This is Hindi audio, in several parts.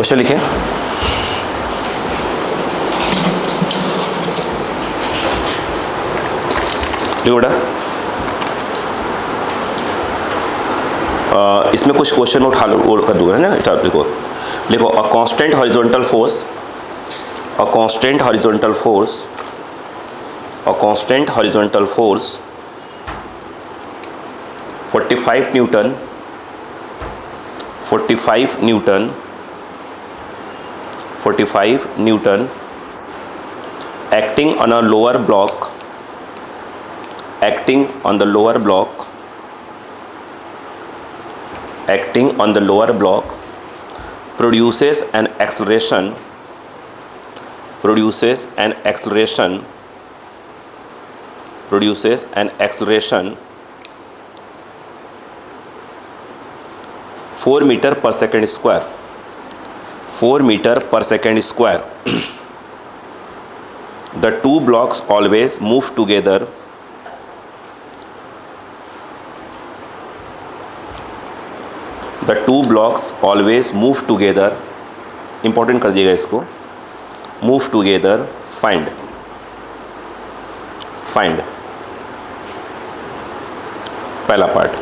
क्वेश्चन लिखें। देखो बेटा, इसमें कुछ क्वेश्चन उठा लो कर दूंगा, है ना। स्टार्ट लिखो। लिखो a constant horizontal force, a constant horizontal force, a constant horizontal force 45 Newton, 45 Newton, 45 Newton acting on a lower block, acting on the lower block, acting on the lower block produces an acceleration, produces an acceleration, produces an acceleration 4 meter per second square, 4 meter per second square. The two blocks always move together, the two blocks always move together. Important कर दिएगा इसको, move together. Find, find पहला part,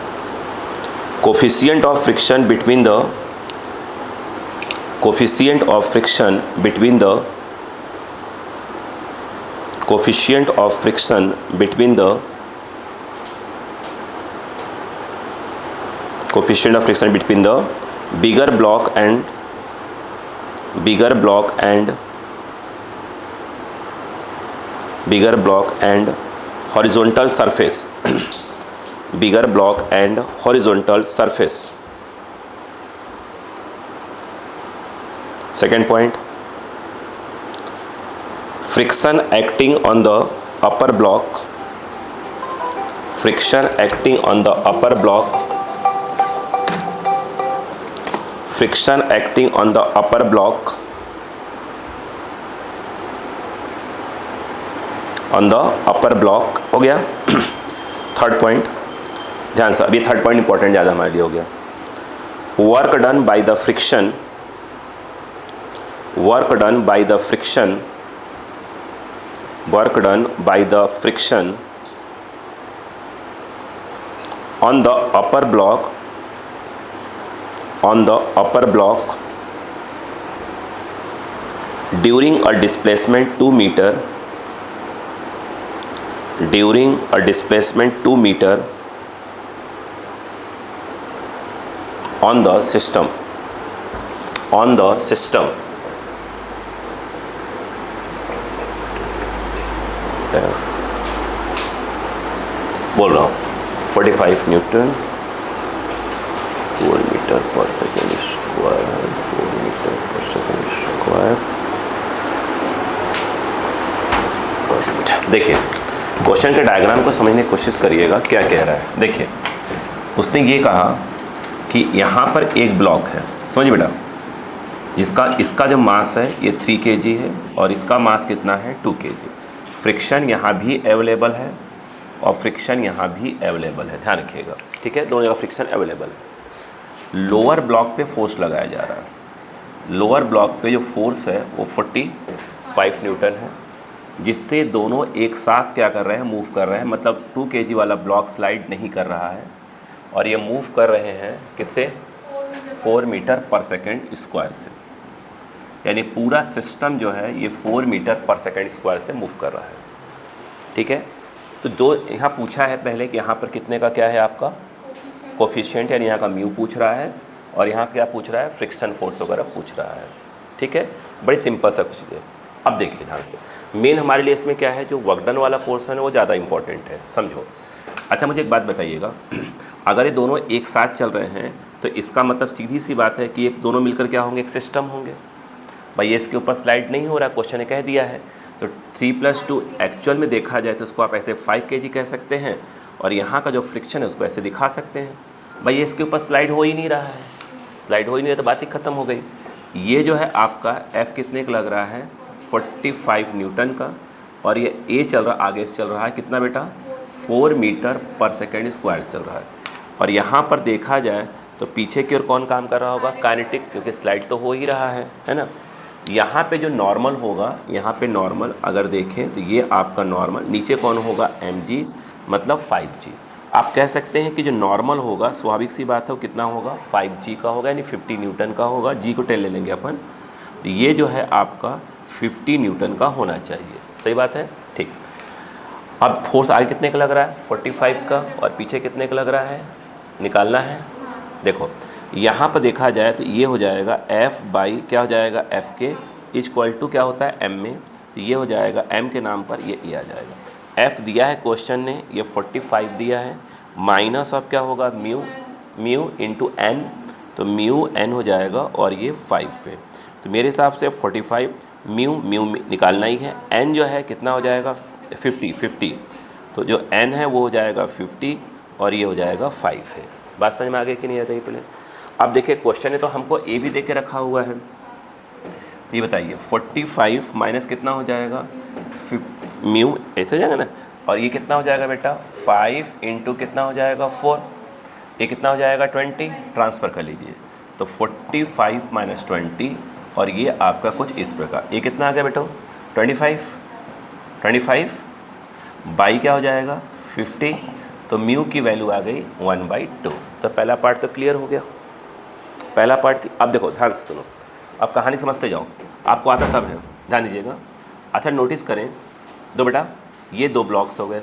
coefficient of friction between the, coefficient of friction between the, coefficient of friction between the, coefficient of friction between the bigger block and, bigger block and, bigger block and horizontal surface, bigger block and horizontal surface. Second point, friction acting on the upper block, friction acting on the upper block, friction acting on the upper block, on the upper block हो गया। थर्ड पॉइंट ध्यान से, अभी थर्ड पॉइंट इंपॉर्टेंट ज़्यादा हमारे लिए हो गया। Work done by the friction, work done by the friction, work done by the friction on the upper block, on the upper block during a displacement 2 meter, during a displacement 2 meter on the system, on the system बोल रहा हूँ 45 न्यूटन 4 मीटर पर सेकेंड स्क्वायर, 4 मीटर पर सेकेंड स्क्वायर। देखिए क्वेश्चन के डायग्राम को समझने की कोशिश करिएगा क्या कह रहा है। देखिए उसने ये कहा कि यहाँ पर एक ब्लॉक है, समझिए बेटा, इसका जो मास है ये 3 kg है और इसका मास कितना है 2 kg। फ्रिक्शन यहाँ भी अवेलेबल है और फ्रिक्शन यहाँ भी अवेलेबल है, ध्यान रखिएगा, ठीक है, दोनों जगह फ्रिक्शन अवेलेबल है। लोअर ब्लॉक पे फोर्स लगाया जा रहा है, लोअर ब्लॉक पे जो फोर्स है वो 45 न्यूटन है, जिससे दोनों एक साथ क्या कर रहे हैं, मूव कर रहे हैं। मतलब 2 kg वाला ब्लॉक स्लाइड नहीं कर रहा है और ये मूव कर रहे हैं किससे, 4 मीटर पर सेकेंड स्क्वायर से, यानी पूरा सिस्टम जो है ये 4 मीटर पर सेकेंड स्क्वायर से मूव कर रहा है, ठीक है। तो दो यहाँ पूछा है पहले कि यहाँ पर कितने का क्या है आपका कोफिशिएंट, यानी यहाँ का म्यू पूछ रहा है और यहाँ क्या पूछ रहा है, फ्रिक्शन फोर्स वगैरह पूछ रहा है, ठीक है। बड़ी सिंपल सा कुछ है। अब देखिए ध्यान से, मेन हमारे लिए इसमें क्या है, जो वर्कडन वाला पोर्शन है वो ज़्यादा इंपॉर्टेंट है, समझो। अच्छा मुझे एक बात बताइएगा, अगर ये दोनों एक साथ चल रहे हैं तो इसका मतलब सीधी सी बात है कि ये दोनों मिलकर क्या होंगे, एक सिस्टम होंगे। भाई ये इसके ऊपर स्लाइड नहीं हो रहा, क्वेश्चन ने कह दिया है। तो 3+2 एक्चुअल में देखा जाए तो उसको आप ऐसे 5 kg कह सकते हैं और यहाँ का जो फ्रिक्शन है उसको ऐसे दिखा सकते हैं। भाई ये इसके ऊपर स्लाइड हो ही नहीं रहा है, स्लाइड हो ही नहीं रहा तो बात ही ख़त्म हो गई। ये जो है आपका F कितने का लग रहा है, 45 न्यूटन का, और ये A चल रहा, आगे से चल रहा है कितना बेटा, 4 मीटर पर सेकेंड स्क्वायर चल रहा है। और यहाँ पर देखा जाए तो पीछे की ओर कौन काम कर रहा होगा, काइनेटिक, क्योंकि स्लाइड तो हो ही रहा है ना। यहाँ पे जो नॉर्मल होगा, यहाँ पे नॉर्मल अगर देखें तो ये आपका नॉर्मल, नीचे कौन होगा, mg, मतलब 5g। आप कह सकते हैं कि जो नॉर्मल होगा, स्वाभाविक सी बात है, वो कितना होगा, 5g का होगा, यानी 50 न्यूटन का होगा। g को 10 ले लेंगे अपन, तो ये जो है आपका 50 न्यूटन का होना चाहिए। सही बात है, ठीक। अब फोर्स आगे कितने का लग रहा है, 45 का, और पीछे कितने का लग रहा है, निकालना है। देखो यहाँ पर देखा जाए तो ये हो जाएगा F बाई क्या हो जाएगा, एफ के इक्वल टू क्या होता है, m में, तो ये हो जाएगा m के नाम पर ये आ जाएगा। F दिया है क्वेश्चन ने, ये 45 दिया है, माइनस ऑफ क्या होगा, म्यू इंटू n, तो म्यू n हो जाएगा और ये 5 है। तो मेरे हिसाब से 45 म्यू निकालना ही है। n जो है कितना हो जाएगा, 50, तो जो n है वो हो जाएगा 50 और ये हो जाएगा 5 है। बात समझ में आ गई कि नहीं आती पहले। अब देखिए क्वेश्चन है तो हमको ए भी दे के रखा हुआ है, तो ये बताइए 45 माइनस कितना हो जाएगा, म्यू, ऐसे हो जाएगा ना, और ये कितना हो जाएगा बेटा, 5 इंटू कितना हो जाएगा 4, ये कितना हो जाएगा 20, ट्रांसफ़र कर लीजिए। तो 45 माइनस 20, और ये आपका कुछ इस प्रकार, ये कितना आ गया बेटा, 25 बाई क्या हो जाएगा 50, तो म्यू की वैल्यू आ गई 1/2। तो पहला पार्ट तो क्लियर हो गया, पहला पार्ट। अब देखो ध्यान से सुनो, अब कहानी समझते जाओ, आपको आता सब है, ध्यान दीजिएगा। अच्छा नोटिस करें, दो बेटा ये 2 ब्लॉक्स हो गए,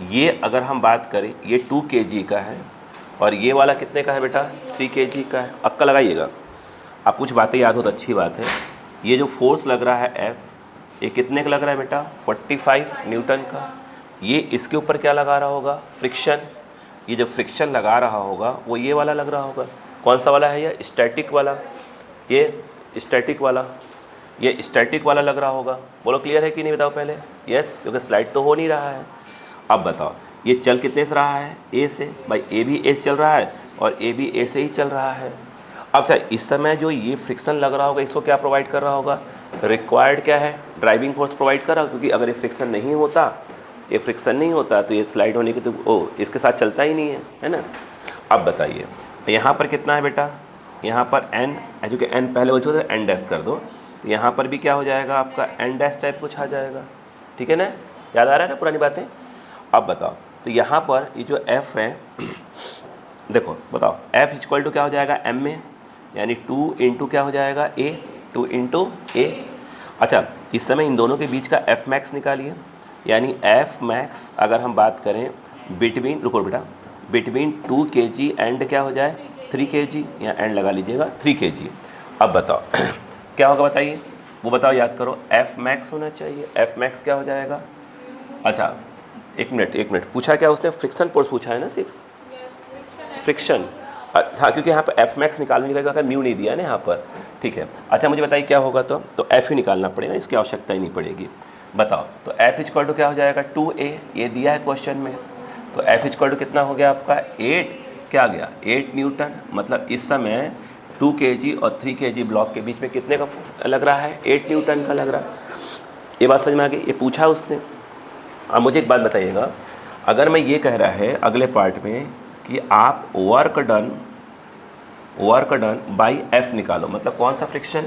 ये अगर हम बात करें ये 2 kg का है, और ये वाला कितने का है बेटा, 3 kg का है। अक्का लगाइएगा, आप कुछ बातें याद हो तो अच्छी बात है। ये जो फोर्स लग रहा है F, ये कितने का लग रहा है बेटा, 45 न्यूटन का। ये इसके ऊपर क्या लगा रहा होगा, फ्रिक्शन। ये जो फ्रिक्शन लगा रहा होगा वो ये वाला लग रहा होगा। कौन सा वाला है, ये स्टैटिक वाला, ये स्टैटिक वाला, ये स्टैटिक वाला लग रहा होगा। बोलो क्लियर है कि नहीं, बताओ पहले। यस, क्योंकि स्लाइड तो हो नहीं रहा है। अब बताओ ये चल कितने से रहा है, ए से, भाई ए भी ए से चल रहा है और ए भी ए से ही चल रहा है। अब अच्छा इस समय जो ये फ्रिक्शन लग रहा होगा, इसको क्या प्रोवाइड कर रहा होगा, रिक्वायर्ड क्या है, ड्राइविंग फोर्स प्रोवाइड कर रहा है। क्योंकि अगर ये फ्रिक्शन नहीं होता, तो ये स्लाइड होने की तो इसके साथ चलता ही नहीं है ना। अब बताइए यहाँ पर कितना है बेटा, यहाँ पर n, जो कि n पहले बच्चों से n डैश कर दो, तो यहाँ पर भी क्या हो जाएगा आपका n डैश टाइप कुछ आ जाएगा। ठीक है ना, याद आ रहा है ना पुरानी बातें। अब बताओ तो यहाँ पर ये जो f है, देखो बताओ f इक्वल टू क्या हो जाएगा m में, यानी 2 इंटू क्या हो जाएगा a, 2 इंटू a। अच्छा इस समय इन दोनों के बीच का f मैक्स निकालिए, यानी f मैक्स अगर हम बात करें बिटवीन, रुको बेटा, बिटवीन 2 kg एंड क्या हो जाए 3 kg, यहाँ एंड लगा लीजिएगा 3 kg। अब बताओ क्या होगा बताइए, वो बताओ, याद करो, f मैक्स होना चाहिए। f मैक्स क्या हो जाएगा, अच्छा एक मिनट पूछा क्या उसने, फ्रिक्शन फोर्स पूछा है ना, सिर्फ फ्रिक्शन। हाँ क्योंकि यहाँ पर एफ मैक्स निकालने का म्यू नहीं दिया ना यहाँ पर। ठीक है, अच्छा मुझे बताइए क्या होगा, तो एफ ही निकालना पड़ेगा, इसकी आवश्यकता ही नहीं पड़ेगी। बताओ तो एफ इक्वल टू क्या हो जाएगा 2a, ये दिया है क्वेश्चन में। तो एफ इक्वल टू कितना हो गया आपका 8, क्या आ गया 8 न्यूटन। मतलब इस समय 2 kg और 3 kg ब्लॉक के बीच में कितने का लग रहा है, 8 न्यूटन का लग रहा है। ये बात समझ में आ गई, ये पूछा उसने। अब मुझे एक बात बताइएगा, अगर मैं ये कह रहा है अगले पार्ट में कि आप वर्क डन बाई एफ निकालो, मतलब कौन सा फ्रिक्शन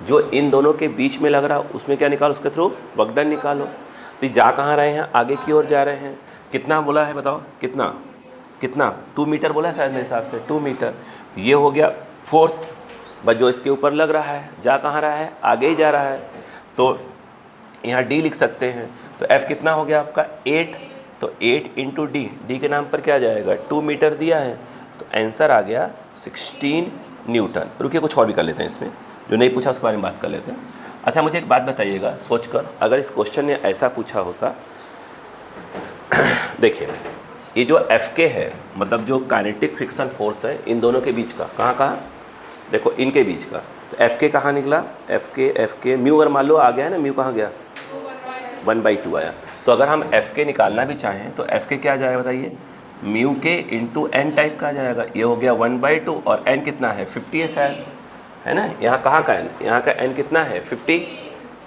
जो इन दोनों के बीच में लग रहा है उसमें क्या निकालो, उसके थ्रू वर्क डन निकालो। तो जा कहाँ रहे हैं, आगे की ओर जा रहे हैं। कितना बोला है बताओ, कितना 2 मीटर बोला है शायद मेरे हिसाब से, 2 मीटर। ये हो गया फोर्स बस जो इसके ऊपर लग रहा है, जा कहाँ रहा है, आगे ही जा रहा है। तो यहाँ डी लिख सकते हैं। तो एफ कितना हो गया आपका 8, तो 8 इंटू डी के नाम पर क्या आ जाएगा 2 मीटर दिया है, तो आंसर आ गया 16 न्यूटन। रुकिए कुछ और भी कर लेते हैं, इसमें जो नहीं पूछा उसके बारे में बात कर लेते हैं। अच्छा मुझे एक बात बताइएगा सोचकर, अगर इस क्वेश्चन ने ऐसा पूछा होता, देखिए ये जो एफ के है, मतलब जो काइनेटिक फ्रिक्शन फोर्स है इन दोनों के बीच का, कहाँ देखो इनके बीच का, तो एफ के कहाँ निकला, एफ के म्यू अगर मान लो आ गया है ना, म्यू कहाँ गया 1/2 आया। तो अगर हम एफ के निकालना भी चाहें तो एफ के क्या आ जाएगा बताइए, म्यू के इंटू एन टाइप का आ जाएगा। ये हो गया 1/2 और एन कितना है 50 है शायद, है ना। यहाँ कहाँ का एन, यहाँ का एन कितना है 50,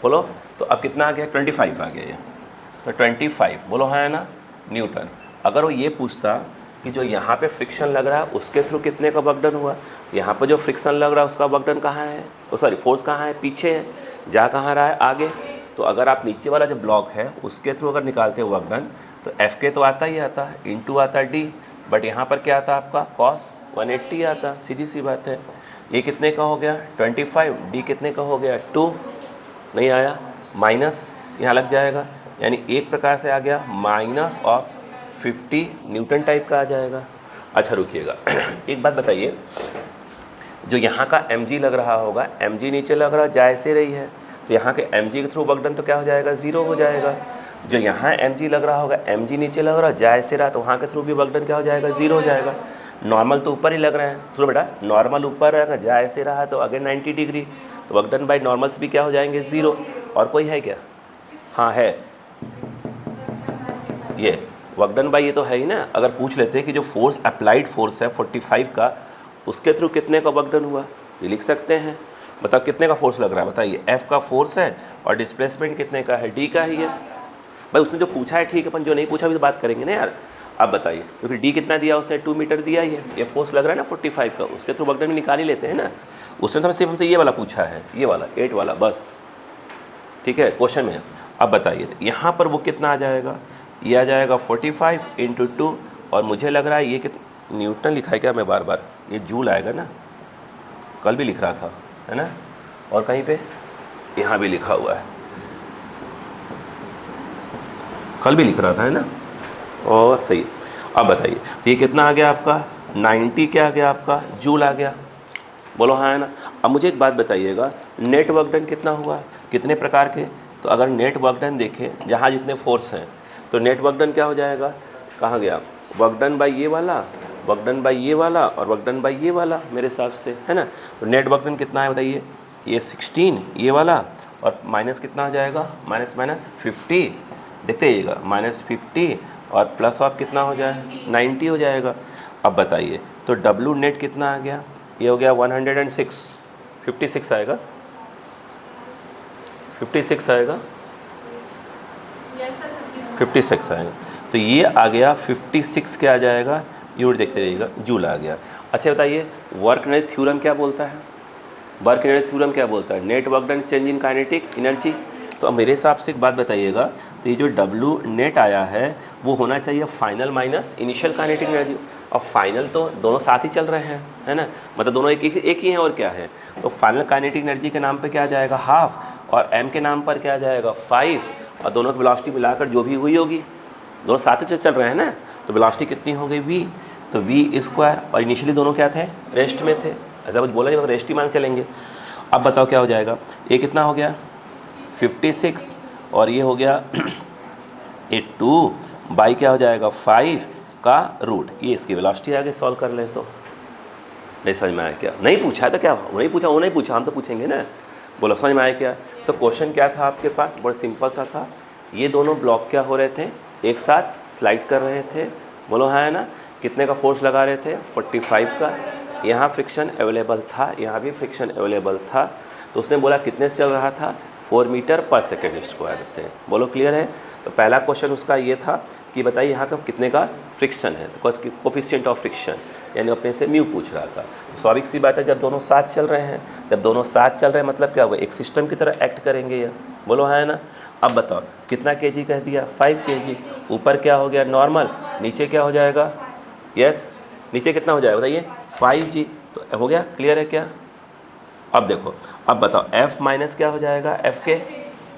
बोलो। तो अब कितना आ गया 25 आ गया ये, तो 25 बोलो है ना न्यूटन। अगर वो ये पूछता कि जो यहाँ पे फ्रिक्शन लग रहा है उसके थ्रू कितने का वर्क डन हुआ, यहाँ पर जो फ्रिक्शन लग रहा है उसका वर्क डन कहाँ है, सॉरी फोर्स कहाँ है, पीछे है, जा कहाँ रहा है, आगे। तो अगर आप नीचे वाला जो ब्लॉक है उसके थ्रू अगर निकालते हो वर्क डन तो एफ के तो आता ही आता है, इंटू आता है डी, बट यहाँ पर क्या आता है आपका कॉस 180 आता, सीधी सी बात है। ये कितने का हो गया 25, डी कितने का हो गया 2, नहीं आया, माइनस यहाँ लग जाएगा, यानी एक प्रकार से आ गया माइनस ऑफ 50 न्यूटन टाइप का आ जाएगा। अच्छा रुकिएगा एक बात बताइए, जो यहाँ का mg लग रहा होगा, mg नीचे लग रहा जा ऐसे रही है, तो यहाँ के mg के थ्रू वर्क डन तो क्या हो जाएगा, 0 हो जाएगा। जो यहाँ mg लग रहा होगा, mg नीचे लग रहा जा ऐसे रहा, तो वहाँ के थ्रू भी वर्क डन क्या हो जाएगा, 0 हो जाएगा। नॉर्मल तो ऊपर ही लग रहे हैं, तो बेटा नॉर्मल ऊपर रहेगा, जा ऐसे रहा तो अगर 90 डिग्री, तो वर्क डन बाई नॉर्मल्स भी क्या हो जाएंगे 0। और कोई है क्या, हाँ है, ये वर्क डन बाई ये तो है ही ना। अगर पूछ लेते हैं कि जो फोर्स अप्लाइड फोर्स है 45 का, उसके थ्रू कितने का वर्क डन हुआ, ये लिख सकते हैं। बताओ कितने का फोर्स लग रहा है, बताइए, एफ का फोर्स है और डिस्प्लेसमेंट कितने का है, डी का ही है। भाई उसने जो पूछा है ठीक है, अपन जो नहीं पूछा भी तो बात करेंगे ना यार। अब बताइए, क्योंकि डी कितना दिया उसने, 2 मीटर दिया ही है, ये फोर्स लग रहा है ना 45 का, उसके थ्रू वर्क डन भी निकाल ही लेते हैं ना। उसने तो सिर्फ हमसे ये वाला पूछा है, ये वाला 8 वाला बस, ठीक है क्वेश्चन में। अब बताइए तो यहाँ पर वो कितना आ जाएगा, ये आ जाएगा 45 × 2, और मुझे लग रहा है ये कितना न्यूटन लिखा है क्या, मैं बार बार, ये जूल आएगा ना, कल भी लिख रहा था है ना, और कहीं पे यहाँ भी लिखा हुआ है, कल भी लिख रहा था है ना, और सही। अब बताइए तो ये कितना आ गया आपका 90, क्या आ गया आपका जूल आ गया, बोलो हाँ है ना। अब मुझे एक बात बताइएगा, नेट वर्क डन कितना हुआ, कितने प्रकार के, तो अगर नेट वर्क डन देखें जहाँ जितने फोर्स हैं, तो नेट वर्क डन क्या हो जाएगा, कहाँ गया, वर्क डन बाई ये वाला, वर्क डन बाई ये वाला, और वर्क डन बाई ये वाला मेरे हिसाब से है ना। तो नेट वर्क डन कितना है बताइए, ये 16 ये वाला, और माइनस कितना आ जाएगा, माइनस 50, देखते रहिएगा, -50 और प्लस ऑफ कितना हो जाए 90 हो जाएगा। अब बताइए तो डब्लू नेट कितना आ गया, ये हो गया 106, 56 आएगा, 56 आएगा, 56 आएगा, तो ये आ गया 56 क्या आ जाएगा, यूनिट देखते रहिएगा, जूल आ गया। अच्छा बताइए वर्क डन थ्योरम क्या बोलता है, वर्क डन थ्योरम क्या बोलता है, net work done change in kinetic energy. तो अब मेरे हिसाब से एक बात बताइएगा, तो ये जो डब्लू नेट आया है वो होना चाहिए final minus initial kinetic energy, और फाइनल तो दोनों साथ ही चल रहे हैं है ना, मतलब दोनों एक ही हैं और क्या है। तो फाइनल काइनेटिक एनर्जी के नाम पे क्या आ जाएगा हाफ, और एम के नाम पर क्या आ जाएगा 5, और दोनों की वेलोसिटी मिलाकर जो भी हुई होगी, दोनों साथ ही चल रहे हैं ना, तो वेलोसिटी कितनी हो गई v, तो v², और इनिशियली दोनों क्या थे, रेस्ट में थे, ऐसा कुछ बोला नहीं, रेस्ट ही मान चलेंगे। अब बताओ क्या हो जाएगा, ये कितना हो गया 56, और ये हो गया 2 बाई क्या हो जाएगा 5 का रूट, ये इसकी वेलोसिटी आगे सॉल्व कर ले। तो नहीं समझ में आया क्या, नहीं पूछा था क्या, वो नहीं पूछा, वो नहीं पूछा, हम तो पूछेंगे ना, बोलो समझ में आया क्या। तो क्वेश्चन क्या था आपके पास, बड़ा सिंपल सा था, ये दोनों ब्लॉक क्या हो रहे थे, एक साथ स्लाइड कर रहे थे, बोलो हाँ है ना, कितने का फोर्स लगा रहे थे 45 का, यहाँ फ्रिक्शन अवेलेबल था, यहाँ भी फ्रिक्शन अवेलेबल था, तो उसने बोला कितने से चल रहा था 4 मीटर पर सेकेंड स्क्वायर से, बोलो क्लियर है। तो पहला क्वेश्चन उसका ये था कि बताइए यहाँ का कितने का फ्रिक्शन है, तो कोफिशिएंट ऑफ फ्रिक्शन, यानी अपने से म्यू पूछ रहा था। स्वाभाविक सी बात है, जब दोनों साथ चल रहे हैं, जब दोनों साथ चल रहे हैं मतलब क्या होगा, एक सिस्टम की तरह एक्ट करेंगे ये, बोलो हाँ है ना। अब बताओ कितना kg कह दिया 5 kg, ऊपर क्या हो गया नॉर्मल, नीचे क्या हो जाएगा, यस नीचे कितना हो जाएगा बताइए 5g, तो हो गया, क्लियर है क्या। अब देखो, अब बताओ f माइनस क्या हो जाएगा f के,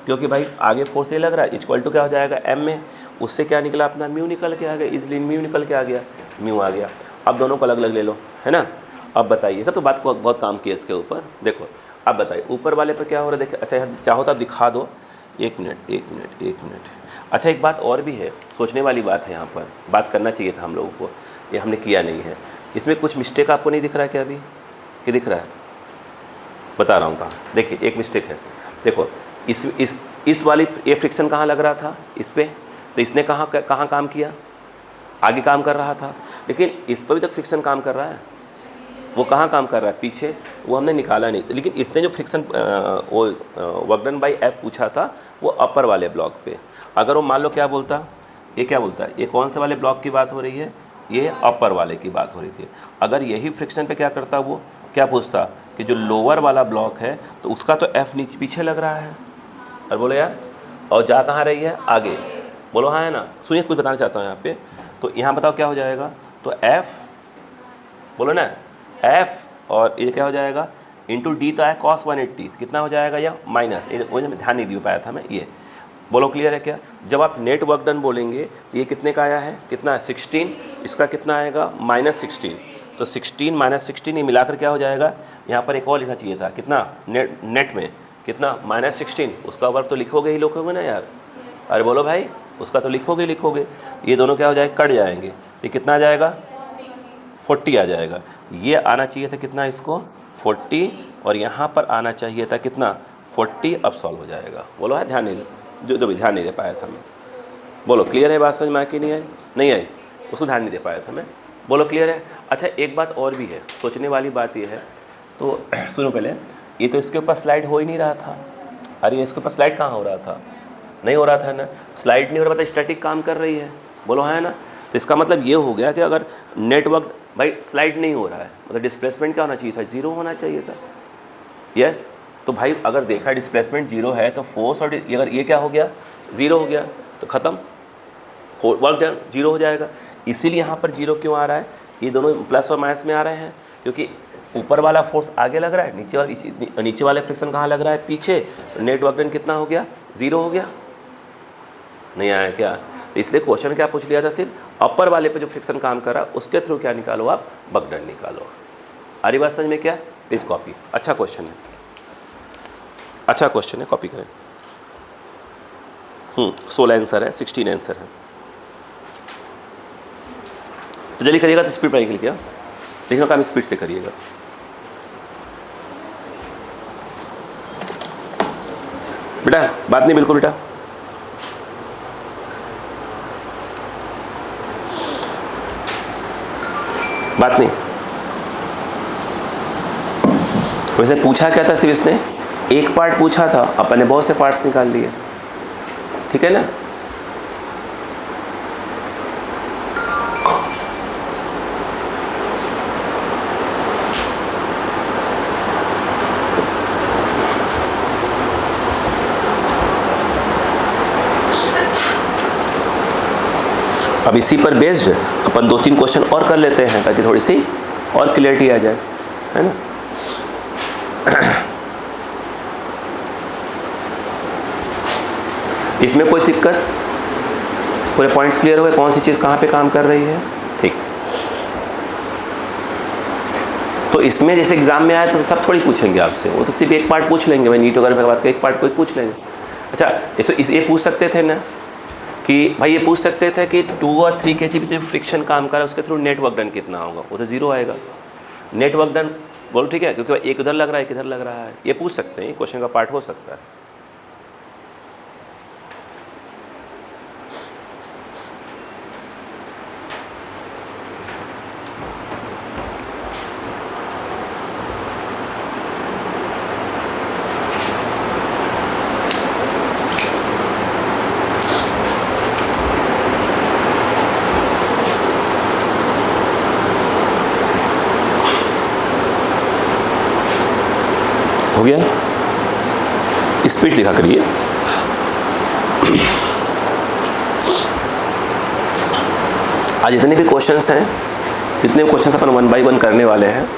क्योंकि भाई आगे फोर्स ये लग रहा है, इक्वल टू क्या हो जाएगा m में, उससे क्या निकला अपना म्यू निकल के आ गया, इजली म्यू निकल के आ गया, म्यू आ गया। अब दोनों को अलग अलग ले लो है ना। अब बताइए, सब तो बात को बहुत काम किया इसके ऊपर। देखो अब बताइए ऊपर वाले पर क्या हो रहा है, देखिए अच्छा यहाँ चाहो तो आप दिखा दो, एक मिनट। अच्छा एक बात और भी है, सोचने वाली बात है, यहाँ पर बात करना चाहिए था हम लोगों को, ये हमने किया नहीं है। इसमें कुछ मिस्टेक आपको नहीं दिख रहा है क्या अभी, कि दिख रहा है, बता रहा हूँ कहाँ। देखिए एक मिस्टेक है, देखो इस वाली ये फ्रिक्शन कहाँ लग रहा था, इस पर, तो इसने कहाँ काम किया, आगे काम कर रहा था, लेकिन इस पर भी तक फ्रिक्शन काम कर रहा है, वो कहाँ काम कर रहा है पीछे, वो हमने निकाला नहीं। लेकिन इसने जो फ्रिक्शन वो वर्क डन बाई एफ पूछा था वो अपर वाले ब्लॉक पे, अगर वो मान लो क्या बोलता, ये क्या बोलता है, ये कौन से वाले ब्लॉक की बात हो रही है, ये अपर वाले की बात हो रही थी। अगर यही फ्रिक्शन पे क्या करता, वो क्या पूछता कि जो लोअर वाला ब्लॉक है तो उसका तो एफ नीचे पीछे लग रहा है, और बोलो यार, और जा कहाँ रही है, आगे, बोलो हाँ है ना। सुनिए कुछ बताना चाहता हूँ यहाँ पे, तो यहाँ बताओ क्या हो जाएगा, तो एफ, बोलो ना एफ, और ये क्या हो जाएगा इंटू डी, तो आया cos 180, कितना हो जाएगा या माइनस, वो ध्यान नहीं दे पाया था मैं, ये बोलो क्लियर है क्या। जब आप नेट वर्क डन बोलेंगे तो ये कितने का आया है, कितना है 16, इसका कितना आएगा -16, तो 16 -16 ये मिलाकर क्या हो जाएगा, यहाँ पर एक और लिखना चाहिए था, कितना नेट में कितना -16, उसका वर्क तो लिखोगे ही ना यार, अरे बोलो भाई, उसका तो लिखोगे, ये दोनों क्या हो जाएगा, कट जाएंगे, तो कितना आ जाएगा 40 आ जाएगा। ये आना चाहिए था कितना, इसको 40, और यहाँ पर आना चाहिए था कितना 40, अब सॉल्व हो जाएगा। बोलो है, ध्यान नहीं दे, जो भी ध्यान नहीं दे पाया था मैं, बोलो क्लियर है बात, समझ में आई कि नहीं आई, उसको ध्यान नहीं दे पाया था मैं, बोलो क्लियर है। अच्छा एक बात और भी है, सोचने वाली बात ये है, तो सुनो पहले, ये तो इसके ऊपर स्लाइड हो ही नहीं रहा था, अरे इसके ऊपर स्लाइड कहाँ हो रहा था, नहीं हो रहा था ना, स्लाइड नहीं हो रहा था, स्टैटिक काम कर रही है, बोलो है ना। तो इसका मतलब ये हो गया कि अगर नेटवर्क भाई स्लाइड नहीं हो रहा है, मतलब डिस्प्लेसमेंट क्या होना चाहिए था, 0 होना चाहिए था, यस। तो भाई अगर देखा डिस्प्लेसमेंट 0 है तो फोर्स, और अगर ये क्या हो गया 0 हो गया तो ख़त्म, वर्क डन 0 हो जाएगा। इसीलिए यहाँ पर 0 क्यों आ रहा है, ये दोनों प्लस और माइनस में आ रहे हैं, क्योंकि ऊपर वाला फोर्स आगे लग रहा है, नीचे वाले फ्रिक्शन कहाँ लग रहा है, पीछे, तो नेट वर्क डन कितना हो गया, 0 हो गया, नहीं आया क्या। तो इसलिए क्वेश्चन क्या पूछ लिया था, सिर्फ अपर वाले पे जो फ्रिक्शन काम कर रहा है उसके थ्रू क्या निकालो, आप वर्क डन निकालो। आ रही बात समझ में क्या, प्लीज़ कॉपी, अच्छा क्वेश्चन है, अच्छा क्वेश्चन है, कॉपी करें। 16 आंसर है, 16 आंसर है, तो जल्दी करिएगा, तो स्पीड पर निकल गया, लिखना काम स्पीड से करिएगा। बेटा बात नहीं, बिल्कुल बेटा, बात नहीं। वैसे पूछा क्या था, सिर्फ इसने एक पार्ट पूछा था, अपन ने बहुत से पार्ट्स निकाल लिए, ठीक है ना। अब इसी पर बेस्ड अपन 2-3 क्वेश्चन और कर लेते हैं, ताकि थोड़ी सी और क्लियरिटी आ जाए, है ना। इसमें कोई दिक्कत, पूरे पॉइंट्स क्लियर हो गए, कौन सी चीज़ कहाँ पे काम कर रही है, ठीक। तो इसमें जैसे एग्जाम में आया तो सब थोड़ी पूछेंगे आपसे, वो तो सिर्फ एक पार्ट पूछ लेंगे, मैं नीट वगैरह के बाद एक पार्ट कोई पूछ लेंगे। अच्छा ये पूछ सकते थे ना कि भाई, ये पूछ सकते थे कि 2 और 3 के जो फ्रिक्शन काम कर रहा है उसके थ्रू नेट वर्क डन कितना होगा, वो तो 0 आएगा। नेट वर्क डन बोलो ठीक है, क्योंकि एक इधर लग रहा है, एक इधर लग रहा है, ये पूछ सकते हैं, क्वेश्चन का पार्ट हो सकता है। हो गया, स्पीड लिखा करिए। आज जितने भी क्वेश्चंस हैं, जितने क्वेश्चंस अपन 1 बाय 1 करने वाले हैं,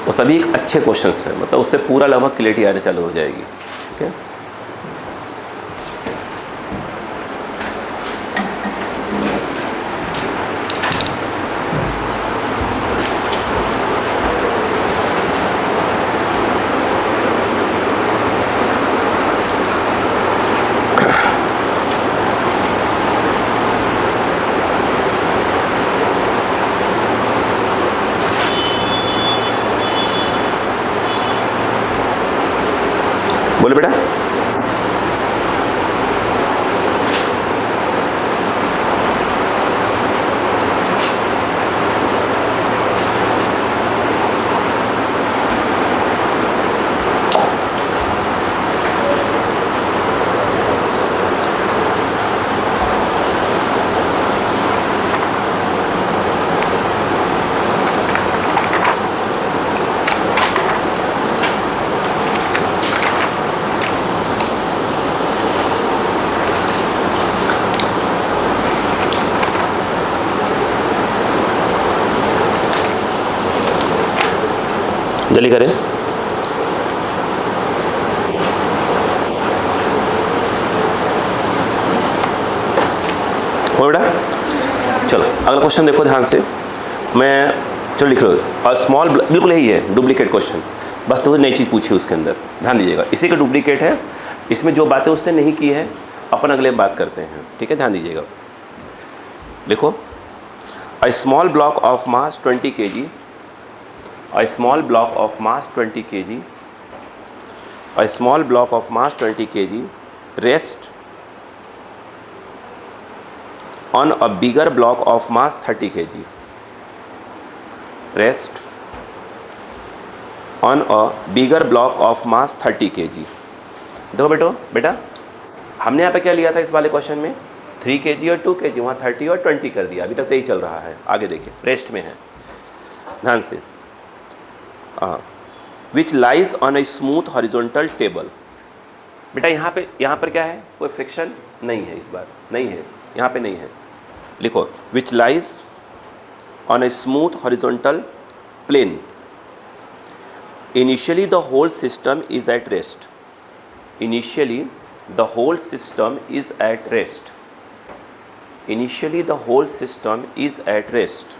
वो सभी एक अच्छे क्वेश्चंस हैं, मतलब उससे पूरा लगभग क्लियरिटी आने चालू हो जाएगी, ठीक है। बोले बेटा। जल्दी करें। हो बेटा, चलो अगला क्वेश्चन देखो ध्यान से। मैं चलो लिख लो। और स्मॉल, बिल्कुल यही है, डुप्लीकेट क्वेश्चन, बस तो नई चीज़ पूछी उसके अंदर, ध्यान दीजिएगा। इसी का डुप्लीकेट है, इसमें जो बातें उसने नहीं की है अपन अगले बात करते हैं, ठीक है, ध्यान दीजिएगा। लिखो, a small block of mass 20 kg, a small block of mass 20 kg, a small block of mass 20 kg rest on a bigger block of mass 30 kg, rest on a bigger block of mass 30 kg। देखो बेटा हमने यहाँ पे क्या लिया था इस वाले क्वेश्चन में, 3 kg और 2 kg, वहाँ 30 और 20 कर दिया, अभी तक तो यही चल रहा है। आगे देखिए, रेस्ट में है, ध्यान से। विच lies on a smooth horizontal table. बेटा यहाँ पर क्या है, कोई फ्रिक्शन नहीं है, इस बार नहीं है, यहाँ पे नहीं है। लिखो, which lies on a smooth horizontal plane, initially the whole system is at rest, initially the whole system is at rest, initially the whole system is at rest,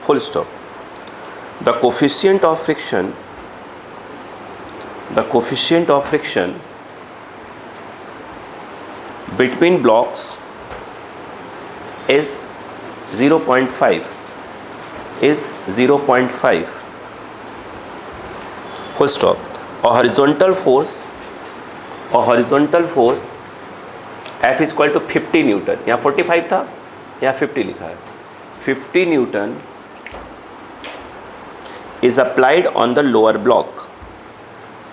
full stop. The coefficient of friction, the coefficient of friction between blocks is 0.5, is 0.5, full stop। a horizontal force F is equal to 50 Newton, यहाँ 45 था, यहाँ 50 लिखा है, 50 Newton is applied on the lower block,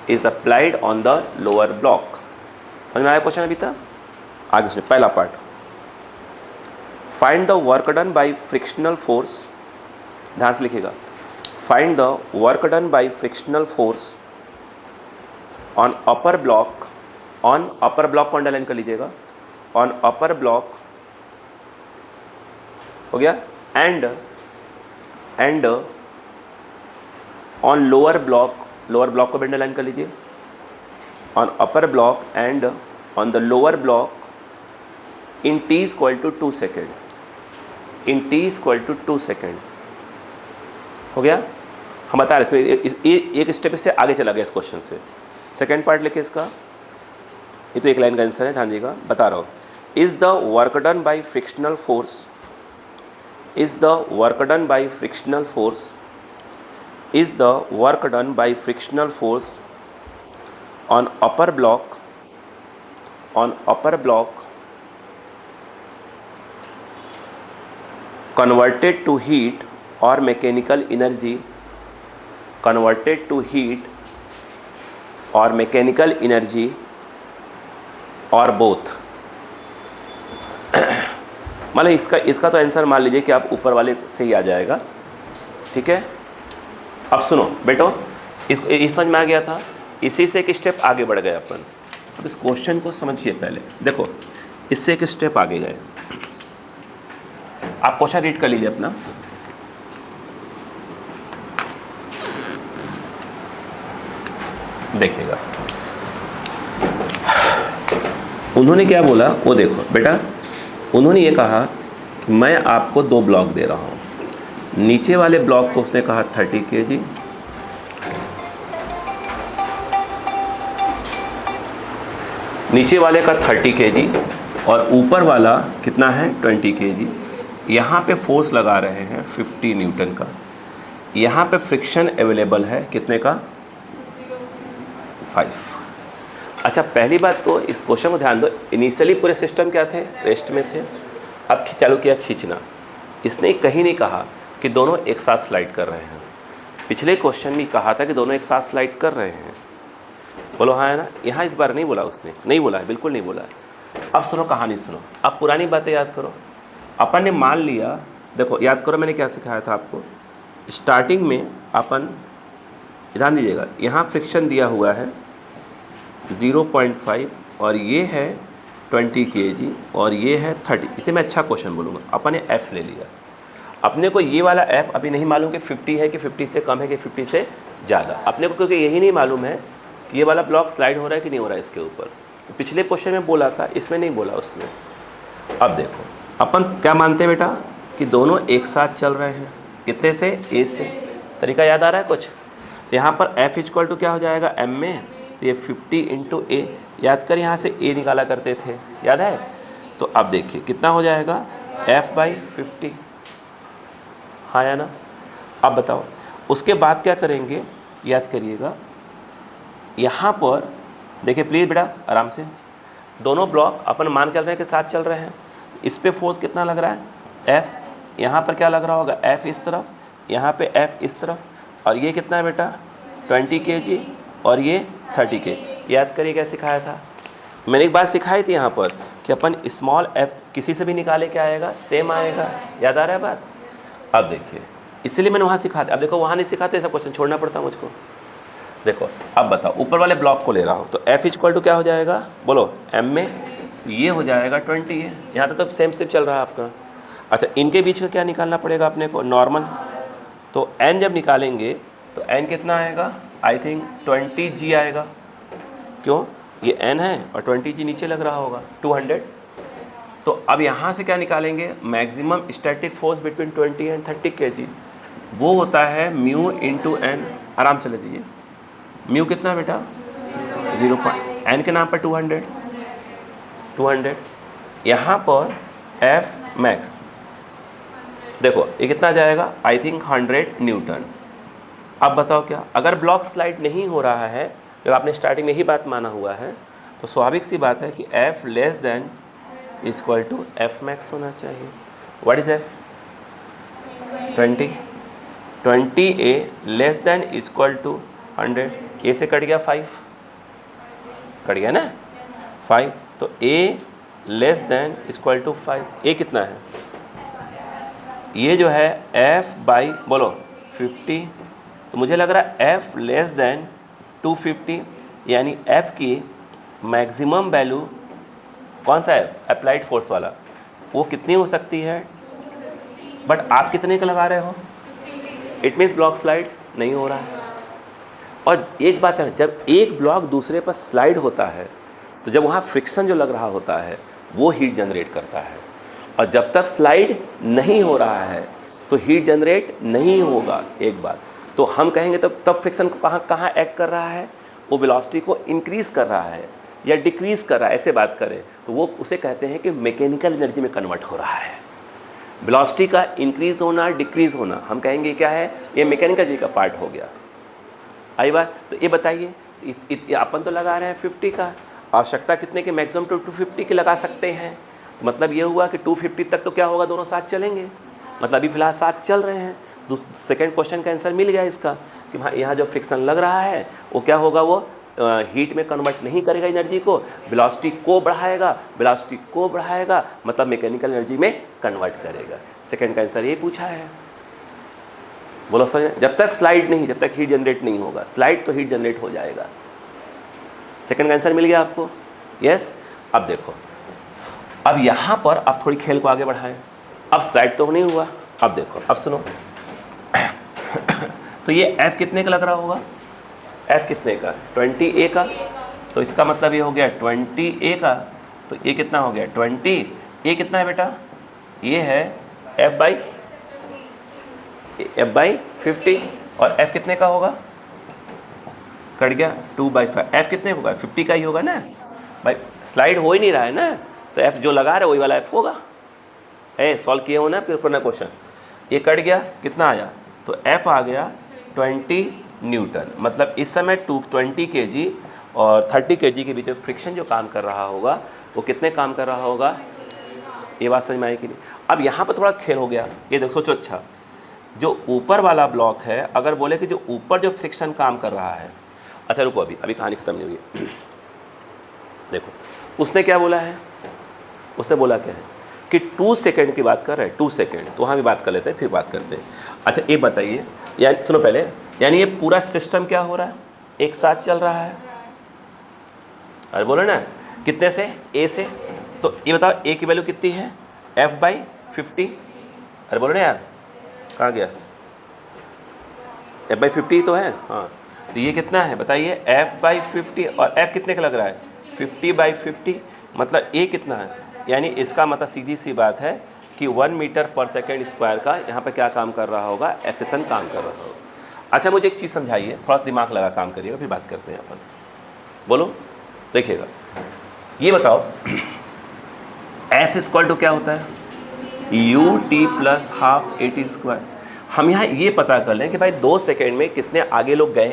is applied on the lower block। समझ में आया क्वेश्चन अभी तक? आगे सुनिए, पहला part, find the work done by frictional force, ध्यान से लिखिएगा, find the work done by frictional force on upper block, on upper block को अंडरलाइन कर लीजिएगा, ऑन अपर ब्लॉक हो गया, and on lower block, lower block को भी अंडरलाइन कर लीजिए, on upper block and on the lower block in t equal to 2 second, in t equal to 2 second. हो गया, हम बता रहे थे एक स्टेप से आगे चला गया इस क्वेश्चन से। सेकेंड पार्ट लिखे इसका, ये तो एक लाइन का आंसर है, ध्यान दीजिएगा, बता रहा हूँ। Is the work done by frictional force, is the work done by frictional force, is the work done by frictional force on upper block, on upper block converted to heat or mechanical energy, converted to heat or mechanical energy or both। मतलब इसका तो आंसर मान लीजिए कि आप ऊपर वाले से ही आ जाएगा, ठीक है। अब सुनो बेटो, इस समझ में आ गया था, इसी से एक स्टेप आगे बढ़ गए अपन। अब इस क्वेश्चन को समझिए पहले, देखो इससे एक स्टेप आगे गए। आप क्वेश्चन रीड कर लीजिए अपना, देखिएगा उन्होंने क्या बोला वो देखो बेटा। उन्होंने ये कहा कि मैं आपको 2 ब्लॉक दे रहा हूँ, नीचे वाले ब्लॉक को उसने कहा 30 kg, नीचे वाले का 30 kg और ऊपर वाला कितना है 20 kg। यहाँ पे फोर्स लगा रहे हैं 50 न्यूटन का, यहाँ पे फ्रिक्शन अवेलेबल है कितने का 5। अच्छा, पहली बात तो इस क्वेश्चन को ध्यान दो, इनिशियली पूरे सिस्टम क्या थे, रेस्ट में थे, अब चालू किया खींचना। इसने कहीं नहीं कहा कि दोनों एक साथ स्लाइड कर रहे हैं, पिछले क्वेश्चन में कहा था कि दोनों एक साथ स्लाइड कर रहे हैं, बोलो हाँ है ना। यहाँ इस बार नहीं बोला, उसने नहीं बोला है, बिल्कुल नहीं बोला है। अब सुनो कहानी सुनो, अब पुरानी बातें याद करो। अपन ने मान लिया, देखो याद करो मैंने क्या सिखाया था आपको स्टार्टिंग में। अपन ध्यान दीजिएगा, यहाँ फ्रिक्शन दिया हुआ है 0.5 और ये है 20 kg और ये है 30। इसे मैं अच्छा क्वेश्चन बोलूँगा, अपन ने F ले लिया। अपने को ये वाला एफ अभी नहीं मालूम कि 50 है कि 50 से कम है कि 50 से ज़्यादा, अपने को क्योंकि यही नहीं मालूम है कि ये वाला ब्लॉक स्लाइड हो रहा है कि नहीं हो रहा है इसके ऊपर। तो पिछले क्वेश्चन में बोला था, इसमें नहीं बोला उसने। अब देखो अपन क्या मानते हैं बेटा कि दोनों एक साथ चल रहे हैं, कितने से, ए से। तरीका याद आ रहा है कुछ? तो यहाँ पर एफ इक्वल टू क्या हो जाएगा एम में, तो ये 50 इंटू ए, याद कर यहाँ से ए निकाला करते थे, याद है? तो अब देखिए कितना हो जाएगा एफ बाई 50, हाँ या ना? अब बताओ उसके बाद क्या करेंगे, याद करिएगा। यहाँ पर देखिए प्लीज़ बेटा आराम से, दोनों ब्लॉक अपन मान चल रहे हैं कि साथ चल रहे हैं। तो इस पे फोर्स कितना लग रहा है, एफ। यहाँ पर क्या लग रहा होगा, एफ इस तरफ, यहाँ पे एफ इस तरफ, और ये कितना है बेटा 20 kg और ये 30 kg। याद करिए क्या सिखाया था, मैंने एक बात सिखाई थी यहाँ पर कि अपन स्मॉल एफ किसी से भी निकाले क्या आएगा, सेम आएगा। याद आ रहा है बात? अब देखिए इसलिए मैंने वहाँ सिखाते, अब देखो वहाँ नहीं सिखाते, ऐसा क्वेश्चन छोड़ना पड़ता मुझको। देखो अब बताओ ऊपर वाले ब्लॉक को ले रहा हूँ, तो एफ इक्वल टू क्या हो जाएगा, बोलो एम में, तो ये हो जाएगा 20 है। यहाँ तक तो सेम स्टेप चल रहा है आपका। अच्छा इनके बीच का क्या निकालना पड़ेगा अपने को, नॉर्मल। तो एन जब निकालेंगे तो एन कितना आएगा, आई थिंक 20g आएगा। क्यों, ये एन है और 20g नीचे लग रहा होगा 200। तो अब यहाँ से क्या निकालेंगे, maximum static force between 20 and 30 kg, वो होता है म्यू इंटू एन। आराम से ले दीजिए, म्यू कितना बेटा 0. एन के नाम पर 200। यहाँ पर एफ मैक्स देखो ये कितना जाएगा, आई थिंक 100 न्यूटन। अब बताओ क्या, अगर ब्लॉक स्लाइड नहीं हो रहा है, जब आपने स्टार्टिंग में ही बात माना हुआ है, तो स्वाभाविक सी बात है कि F less than equal to F max होना चाहिए। What is F, 20 a less than equal to 100। A से कट गया 5, कट गया ना 5, तो a less than equal to 5। A कितना है, ये जो है एफ बाई बोलो 50, तो मुझे लग रहा है एफ लेस देन 250, यानी एफ की मैक्सिमम वैल्यू कौन सा है, अप्लाइड फोर्स वाला, वो कितनी हो सकती है। बट आप कितने का लगा रहे हो, इट मीन्स ब्लॉक स्लाइड नहीं हो रहा है। और एक बात है, जब एक ब्लॉक दूसरे पर स्लाइड होता है तो जब वहाँ फ्रिक्शन जो लग रहा होता है वो हीट जनरेट करता है, और जब तक स्लाइड नहीं हो रहा है तो हीट जनरेट नहीं होगा। एक बात तो हम कहेंगे तब फ्रिक्शन को कहाँ एक्ट कर रहा है, वो वेलोसिटी को इंक्रीज कर रहा है या डिक्रीज़ कर रहा है, ऐसे बात करें तो वो उसे कहते हैं कि मैकेनिकल एनर्जी में कन्वर्ट हो रहा है। वेलोसिटी का इंक्रीज़ होना डिक्रीज़ होना हम कहेंगे क्या है, ये मैकेनिकल एनर्जी का पार्ट हो गया। आई बात? तो ये बताइए अपन तो लगा रहे हैं 50 का, आवश्यकता कितने के, मैक्सिमम टू 250 के लगा सकते हैं। तो मतलब ये हुआ कि 250 तक तो क्या होगा, दोनों साथ चलेंगे। मतलब अभी फिलहाल साथ चल रहे हैं। सेकेंड क्वेश्चन का आंसर मिल गया इसका कि हाँ यहाँ जो फ्रिक्शन लग रहा है वो क्या होगा, वो हीट में कन्वर्ट नहीं करेगा एनर्जी को, वेलोसिटी को बढ़ाएगा, मतलब मैकेनिकल एनर्जी में कन्वर्ट करेगा। सेकंड का आंसर ये पूछा है, बोलो समझ। जब तक स्लाइड नहीं, जब तक हीट जनरेट नहीं होगा, स्लाइड तो हीट जनरेट हो जाएगा। सेकंड का आंसर मिल गया आपको, यस। अब देखो, अब यहाँ पर आप थोड़ी खेल को आगे बढ़ाएं। अब स्लाइड तो नहीं हुआ, अब देखो, अब सुनो तो ये F कितने का लग रहा होगा, F कितने का, 20A का। तो इसका मतलब ये हो गया 20A का, तो ये कितना हो गया 20, ये कितना है बेटा, ये है F बाई 50, और F कितने का होगा, कट गया 2/5। F कितने होगा, 50 का ही होगा ना भाई, स्लाइड हो ही नहीं रहा है ना, तो F जो लगा रहे वही वाला F होगा। सॉल्व किए हो ना फिर पुराना क्वेश्चन, ये कट गया, कितना आया, तो F आ गया 20 न्यूटन। मतलब इस समय 20 kg और 30 kg के बीच में फ्रिक्शन जो काम कर रहा होगा वो कितने काम कर रहा होगा, ये बात समझ में आई कि नहीं। अब यहाँ पर थोड़ा खेल हो गया, ये देखो सोचो। अच्छा, जो ऊपर वाला ब्लॉक है, अगर बोले कि जो ऊपर जो फ्रिक्शन काम कर रहा है, अच्छा रुको, अभी कहानी ख़त्म नहीं हुई है। देखो उसने क्या बोला है, उसने बोला क्या है कि 2 सेकेंड की बात कर रहे हैं, 2 सेकेंड, तो वहाँ भी बात कर लेते हैं, फिर बात करते हैं। अच्छा ये बताइए, यानी सुनो पहले, यानी ये पूरा सिस्टम क्या हो रहा है, एक साथ चल रहा है। अरे बोलो ना, कितने से, ए से। तो ये बताओ ए की वैल्यू कितनी है, F/50। अरे बोलो ना यार, कहाँ गया, f/50 तो है, हाँ, तो ये कितना है बताइए, f/50, और f कितने का लग रहा है, 50/50, मतलब a कितना है, यानी इसका मतलब सीधी सी बात है कि 1 मीटर पर सेकेंड स्क्वायर का यहाँ पे क्या काम कर रहा होगा, एक्सेशन काम कर रहा होगा। अच्छा मुझे एक चीज़ समझाइए, थोड़ा सा दिमाग लगा काम करिएगा, फिर बात करते हैं अपन, बोलो देखिएगा, ये बताओ s² क्या होता है, ut + हाफ at²। हम यहाँ ये पता कर लें कि भाई 2 सेकेंड में कितने आगे लोग गए,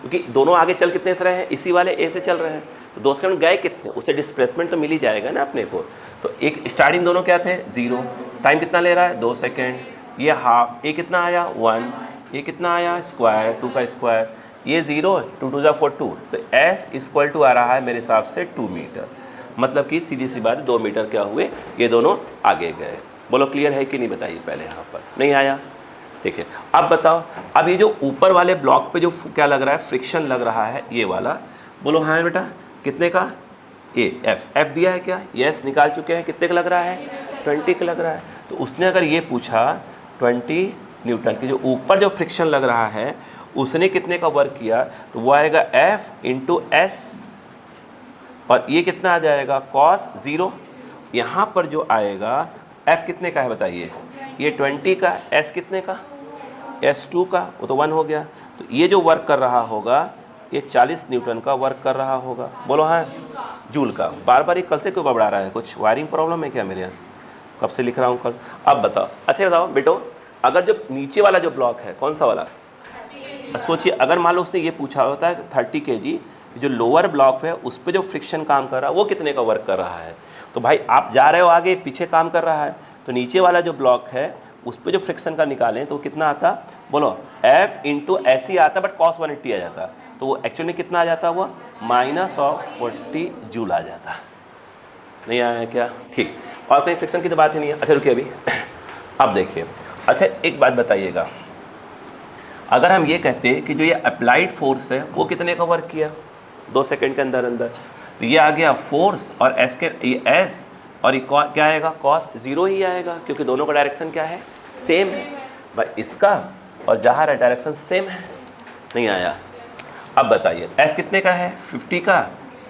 क्योंकि दोनों आगे चल कितने से रहे हैं, इसी वाले a से चल रहे हैं, तो 2 सेकेंड गए कितने, उससे डिस्प्लेसमेंट तो मिल ही जाएगा ना अपने को। तो एक स्टार्टिंग दोनों क्या थे, 0, टाइम कितना ले रहा है 2 सेकेंड, ये हाफ, ए कितना आया 1, ये कितना आया स्क्वायर 2 का स्क्वायर, ये 0, 2 2 4 2, तो s आ रहा है मेरे हिसाब से 2 मीटर, मतलब कि सीधी सी बात 2 मीटर क्या हुए, ये दोनों आगे गए। बोलो क्लियर है कि नहीं, बताइए पहले, यहाँ पर नहीं आया, ठीक है। अब बताओ, अब ये जो ऊपर वाले ब्लॉक पे जो क्या लग रहा है, फ्रिक्शन लग रहा है ये वाला, बोलो हाँ बेटा, कितने का, एफ दिया है क्या, यस निकाल चुके हैं, कितने का लग रहा है 20 का लग रहा है। तो उसने अगर ये पूछा 20 न्यूटन की जो ऊपर जो फ्रिक्शन लग रहा है उसने कितने का वर्क किया, तो वो आएगा F × S, और ये कितना आ जाएगा cos 0, यहाँ पर जो आएगा F कितने का है बताइए, ये 20 का, S कितने का, S2 का, वो तो 1 हो गया, तो ये जो वर्क कर रहा होगा ये 40 न्यूटन का वर्क कर रहा होगा। बोलो हाँ, जूल का। बार बार ये कल से क्यों घबरा रहा है, कुछ वायरिंग प्रॉब्लम है क्या मेरे यहाँ, कब से लिख रहा हूँ कल। अब बताओ, अच्छा बताओ बेटो, अगर जो नीचे वाला जो ब्लॉक है कौन सा वाला, सोचिए अगर मान लो उसने ये पूछा होता है 30 kg, जो लोअर ब्लॉक है उस पर जो फ्रिक्शन काम कर रहा है वो कितने का वर्क कर रहा है, तो भाई आप जा रहे हो आगे, पीछे काम कर रहा है, तो नीचे वाला जो ब्लॉक है उस पर जो फ्रिक्शन का निकालें तो कितना आता, बोलो F × S ही आता, बट cos 180 आ जाता, तो वो एक्चुअली में कितना आ जाता, वो -40 जूल आ जाता। नहीं आया क्या, ठीक, और कहीं फ्रिक्शन की तो बात ही नहीं है। अच्छा रुकिए अभी अब देखिए, अच्छा एक बात बताइएगा, अगर हम ये कहते हैं कि जो ये अप्लाइड फोर्स है वो कितने का वर्क किया 2 सेकेंड के अंदर अंदर, तो ये आ गया फोर्स, और एस के ये एस, और ये क्या आएगा cos 0 ही आएगा, क्योंकि दोनों का डायरेक्शन क्या है, सेम है भाई, इसका और जहाँ डायरेक्शन सेम है। नहीं आया। अब बताइए F कितने का है 50 का,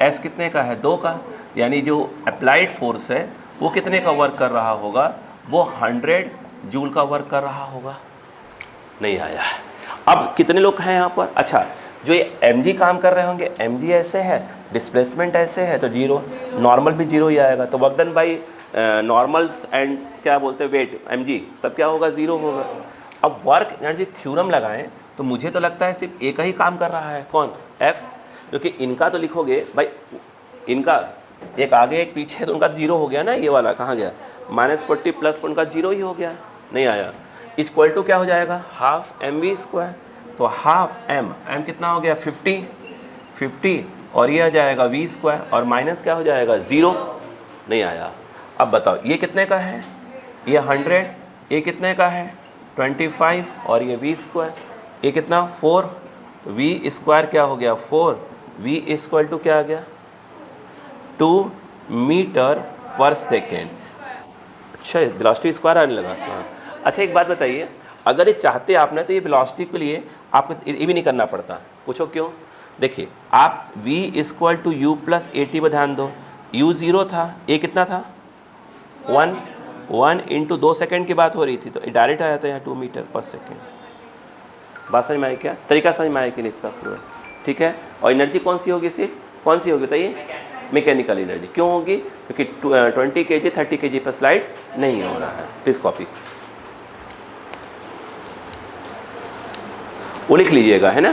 S कितने का है 2 का, यानी जो अप्लाइड फोर्स है वो कितने का वर्क कर रहा होगा, वो 100 जूल का वर्क कर रहा होगा। नहीं आया। अब कितने लोग हैं यहाँ पर, अच्छा जो ये mg काम कर रहे होंगे, mg ऐसे है, डिस्प्लेसमेंट ऐसे है, तो 0, नॉर्मल भी 0 ही आएगा, तो work done by normals and क्या बोलते हैं वेट mg सब क्या होगा 0 होगा। अब वर्क एनर्जी थ्योरम लगाएं तो मुझे तो लगता है सिर्फ एक ही काम कर रहा है, कौन, F, क्योंकि इनका तो लिखोगे भाई, इनका एक आगे एक पीछे, तो उनका 0 हो गया ना, ये वाला कहाँ गया, -40 प्लस उनका 0 ही हो गया। नहीं आया। इक्वल टू क्या हो जाएगा, हाफ mv², तो हाफ m कितना हो गया 50, और ये आ जाएगा v², और माइनस क्या हो जाएगा 0। नहीं आया। अब बताओ ये कितने का है, ये 100, ये कितने का है 25, और ये v², ये कितना 4, तो v² क्या हो गया 4, v = क्या आ गया 2 मीटर पर सेकेंड। अच्छा वेलोसिटी स्क्वायर आने लगा, हाँ। अच्छा एक बात बताइए, अगर ये चाहते आपने तो ये वेलोसिटी के लिए आपको ये भी नहीं करना पड़ता, पूछो क्यों। देखिए आप v = u + at पर ध्यान दो, u 0 था, a कितना था 1 × 2 सेकेंड की बात हो रही थी, तो ये डायरेक्ट आया था यहाँ 2 मीटर पर सेकेंड। बात समझ में आई क्या, तरीका समझ में आया कि नहीं इसका पूरा, ठीक है। और एनर्जी कौन सी होगी, सिर्फ कौन सी होगी बताइए, मैकेनिकल एनर्जी। क्यों होगी, क्योंकि 20 kg 30 kg पर स्लाइड नहीं हो रहा है। प्लीज़ कॉपी वो लिख लीजिएगा, है ना,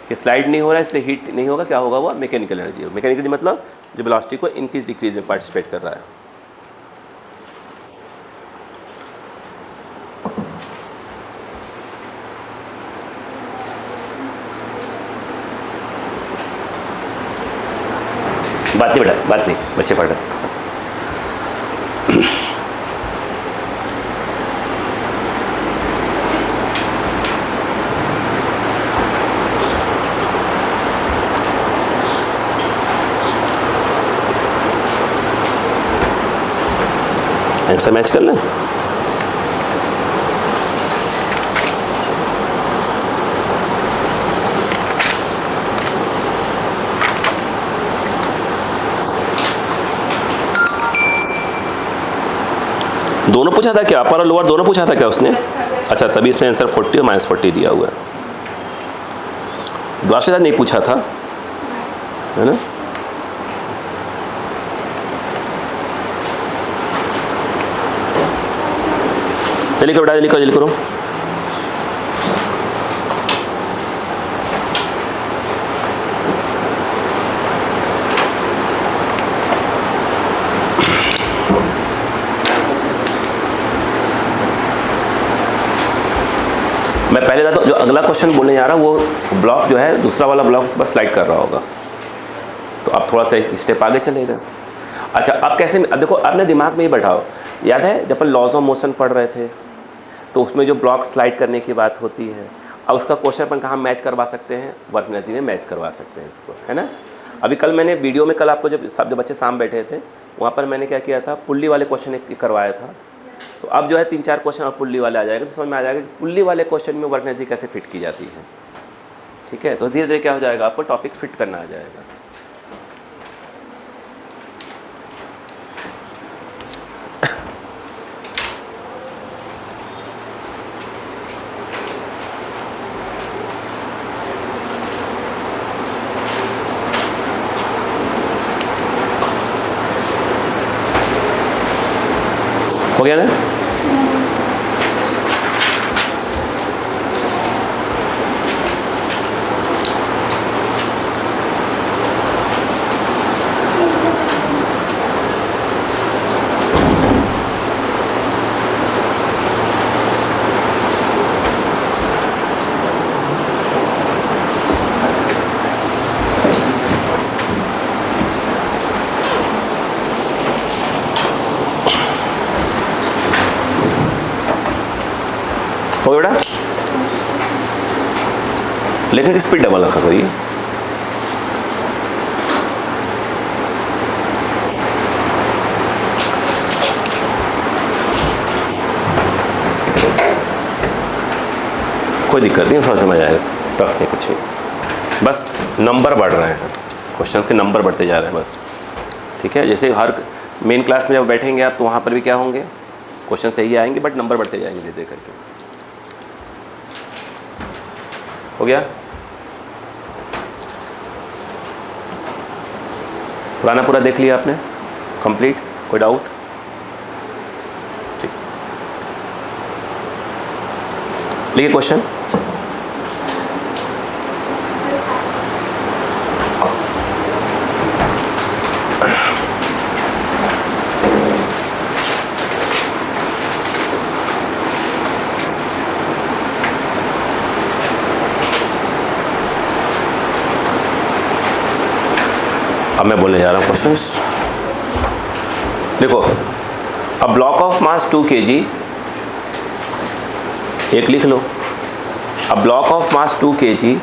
कि स्लाइड नहीं हो रहा है इसलिए हीट नहीं होगा, क्या होगा, वो मैकेनिकल एनर्जी होगी। मैकेनिकल मतलब जो वेलोसिटी को इंक्रीज डिक्रीज में पार्टिसिपेट कर रहा है। बात नहीं बेटा, बात नहीं, बच्चे पढ़ रहे। आंसर मैच कर लें। दोनों पूछा था क्या, अपर और लोअर दोनों पूछा था क्या उसने? अच्छा, तभी इसने आंसर 40 और -40 दिया हुआ है। द्वारा नहीं पूछा था, है ना? जल्दी करो बेटा, जल्दी करो। मैं पहले था तो जो अगला क्वेश्चन बोलने जा रहा हूँ वो ब्लॉक जो है, दूसरा वाला ब्लॉक बस स्लाइड कर रहा होगा, तो अब थोड़ा सा स्टेप आगे चलेगा। अच्छा, अब कैसे, अब देखो अपने दिमाग में ही बैठाओ। याद है जब अपन लॉज ऑफ मोशन पढ़ रहे थे तो उसमें जो ब्लॉक स्लाइड करने की बात होती है, अब उसका क्वेश्चन अपन कहाँ मैच करवा सकते हैं? वर्क एनर्जी में मैच करवा सकते हैं इसको, है ना? अभी कल मैंने वीडियो में, कल आपको जब बच्चे सामने बैठे थे वहाँ पर मैंने क्या किया था, पुल्ली वाले क्वेश्चन एक करवाया था। तो अब जो है 3-4 क्वेश्चन और पुल्ली वाले आ जाएगा, तो समझ में आ जाएगा कि पुल्ली वाले क्वेश्चन में वर्क एनर्जी कैसे फिट की जाती है। ठीक है, तो धीरे धीरे क्या हो जाएगा, आपको टॉपिक फिट करना आ जाएगा। हो गया ना? हो गया बेटा? लेकिन स्पीड डबल रखा करिए। कोई दिक्कत नहीं, समझ में आएगा, टफ नहीं कुछ नहीं, बस नंबर बढ़ रहे हैं, क्वेश्चंस के नंबर बढ़ते जा रहे हैं बस। ठीक है, जैसे हर मेन क्लास में जब बैठेंगे आप तो वहाँ पर भी क्या होंगे, क्वेश्चन सही आएंगे बट नंबर बढ़ते जाएंगे धीरे धीरे करके। हो गया? पुराना पूरा देख लिया आपने, कंप्लीट? कोई डाउट? ठीक, लिखिए क्वेश्चन। अब मैं बोलने जा रहा हूँ क्वेश्चंस। देखो, a block of mass 2 kg, एक लिख लो, a block of mass 2 kg,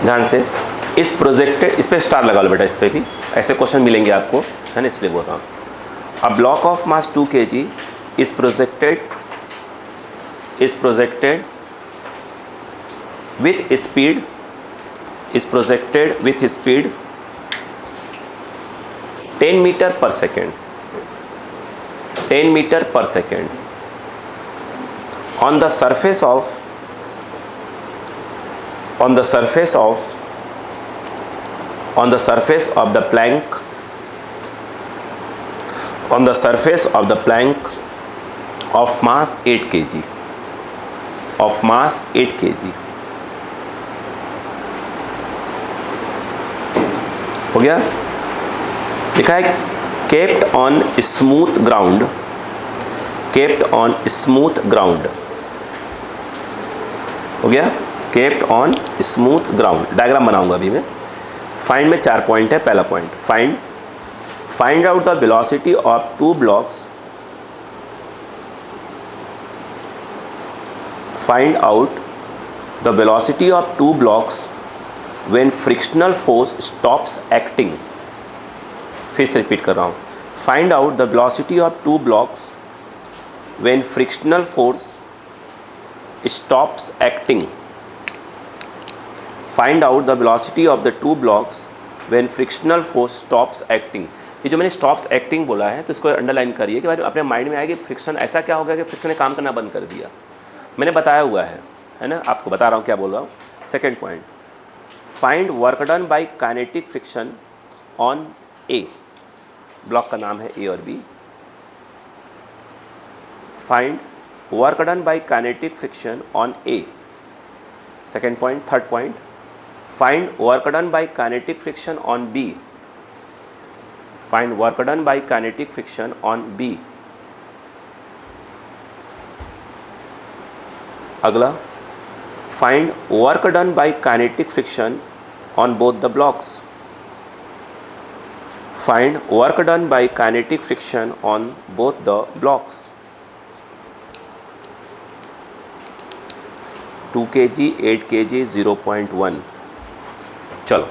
ध्यान से, इस प्रोजेक्टेड, इस पे स्टार लगा लो बेटा, इस पे भी ऐसे क्वेश्चन मिलेंगे आपको, है ना, इसलिए बोल रहा हूँ। अ block of mass 2 kg is projected with speed, is projected with speed 10 meter per second, 10 meter per second on the surface of the plank, on the surface of the plank of mass 8 kg, of mass 8 kg। हो गया? लिखा है kept on smooth ground, kept on smooth ground. हो गया? Kept on smooth ground. Diagram बनाऊंगा अभी मैं। फाइंड में 4 पॉइंट है। पहला point, find out the velocity of 2 blocks, find out the velocity of 2 blocks when frictional force stops acting। फिर से रिपीट कर रहा हूँ, find out the velocity of 2 blocks when frictional force stops acting। Find out the velocity of the 2 blocks when frictional force stops acting। ये जो मैंने स्टॉप्स एक्टिंग बोला है तो इसको अंडरलाइन करिए कि अपने माइंड में आएगी फ्रिक्शन ऐसा क्या हो गया कि फ्रिक्शन ने काम करना बंद कर दिया। मैंने बताया हुआ है ना, आपको बता रहा हूँ क्या बोल रहा हूँ। Second point, find work done by kinetic friction on A, block का नाम है ए और B. Find work done by kinetic friction on A. Second point. Third point, find work done by kinetic friction on B. Find work done by kinetic friction on B. अगला, find work done by kinetic friction on both the blocks. Find work done by kinetic friction on both the blocks. 2 kg, 8 kg, 0.1। चलो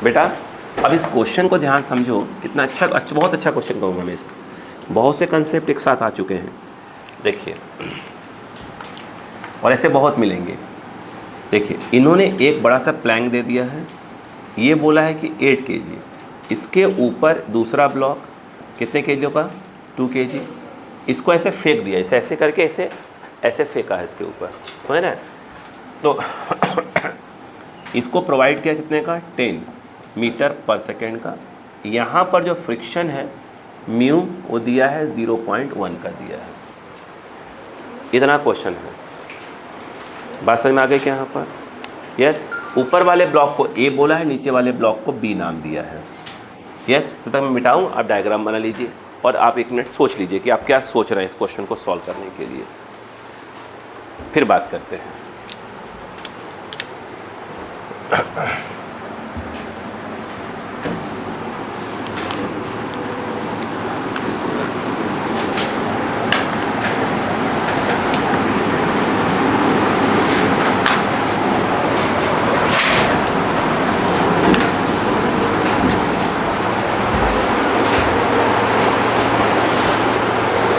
बेटा, अब इस क्वेश्चन को ध्यान समझो, कितना अच्छा बहुत अच्छा क्वेश्चन कहूँगा मैं इसमें। बहुत से कंसेप्ट एक साथ आ चुके हैं, देखिए, और ऐसे बहुत मिलेंगे। देखिए, इन्होंने एक बड़ा सा प्लैंक दे दिया है, ये बोला है कि 8 kg, इसके ऊपर दूसरा ब्लॉक कितने केजी का, 2 kg, इसको ऐसे फेंक दिया, इसे ऐसे करके ऐसे फेंका है इसके ऊपर, समझ रहे हैं। तो इसको प्रोवाइड किया कितने का, 10 मीटर पर सेकेंड का। यहाँ पर जो फ्रिक्शन है म्यू वो दिया है 0.1 का दिया है। इतना क्वेश्चन है, बात समझ में आ गई क्या यहाँ पर? यस, ऊपर वाले ब्लॉक को ए बोला है, नीचे वाले ब्लॉक को बी नाम दिया है। यस, तो तक मैं मिटाऊँ, आप डायग्राम बना लीजिए और आप 1 मिनट सोच लीजिए कि आप क्या सोच रहे हैं इस क्वेश्चन को सॉल्व करने के लिए, फिर बात करते हैं।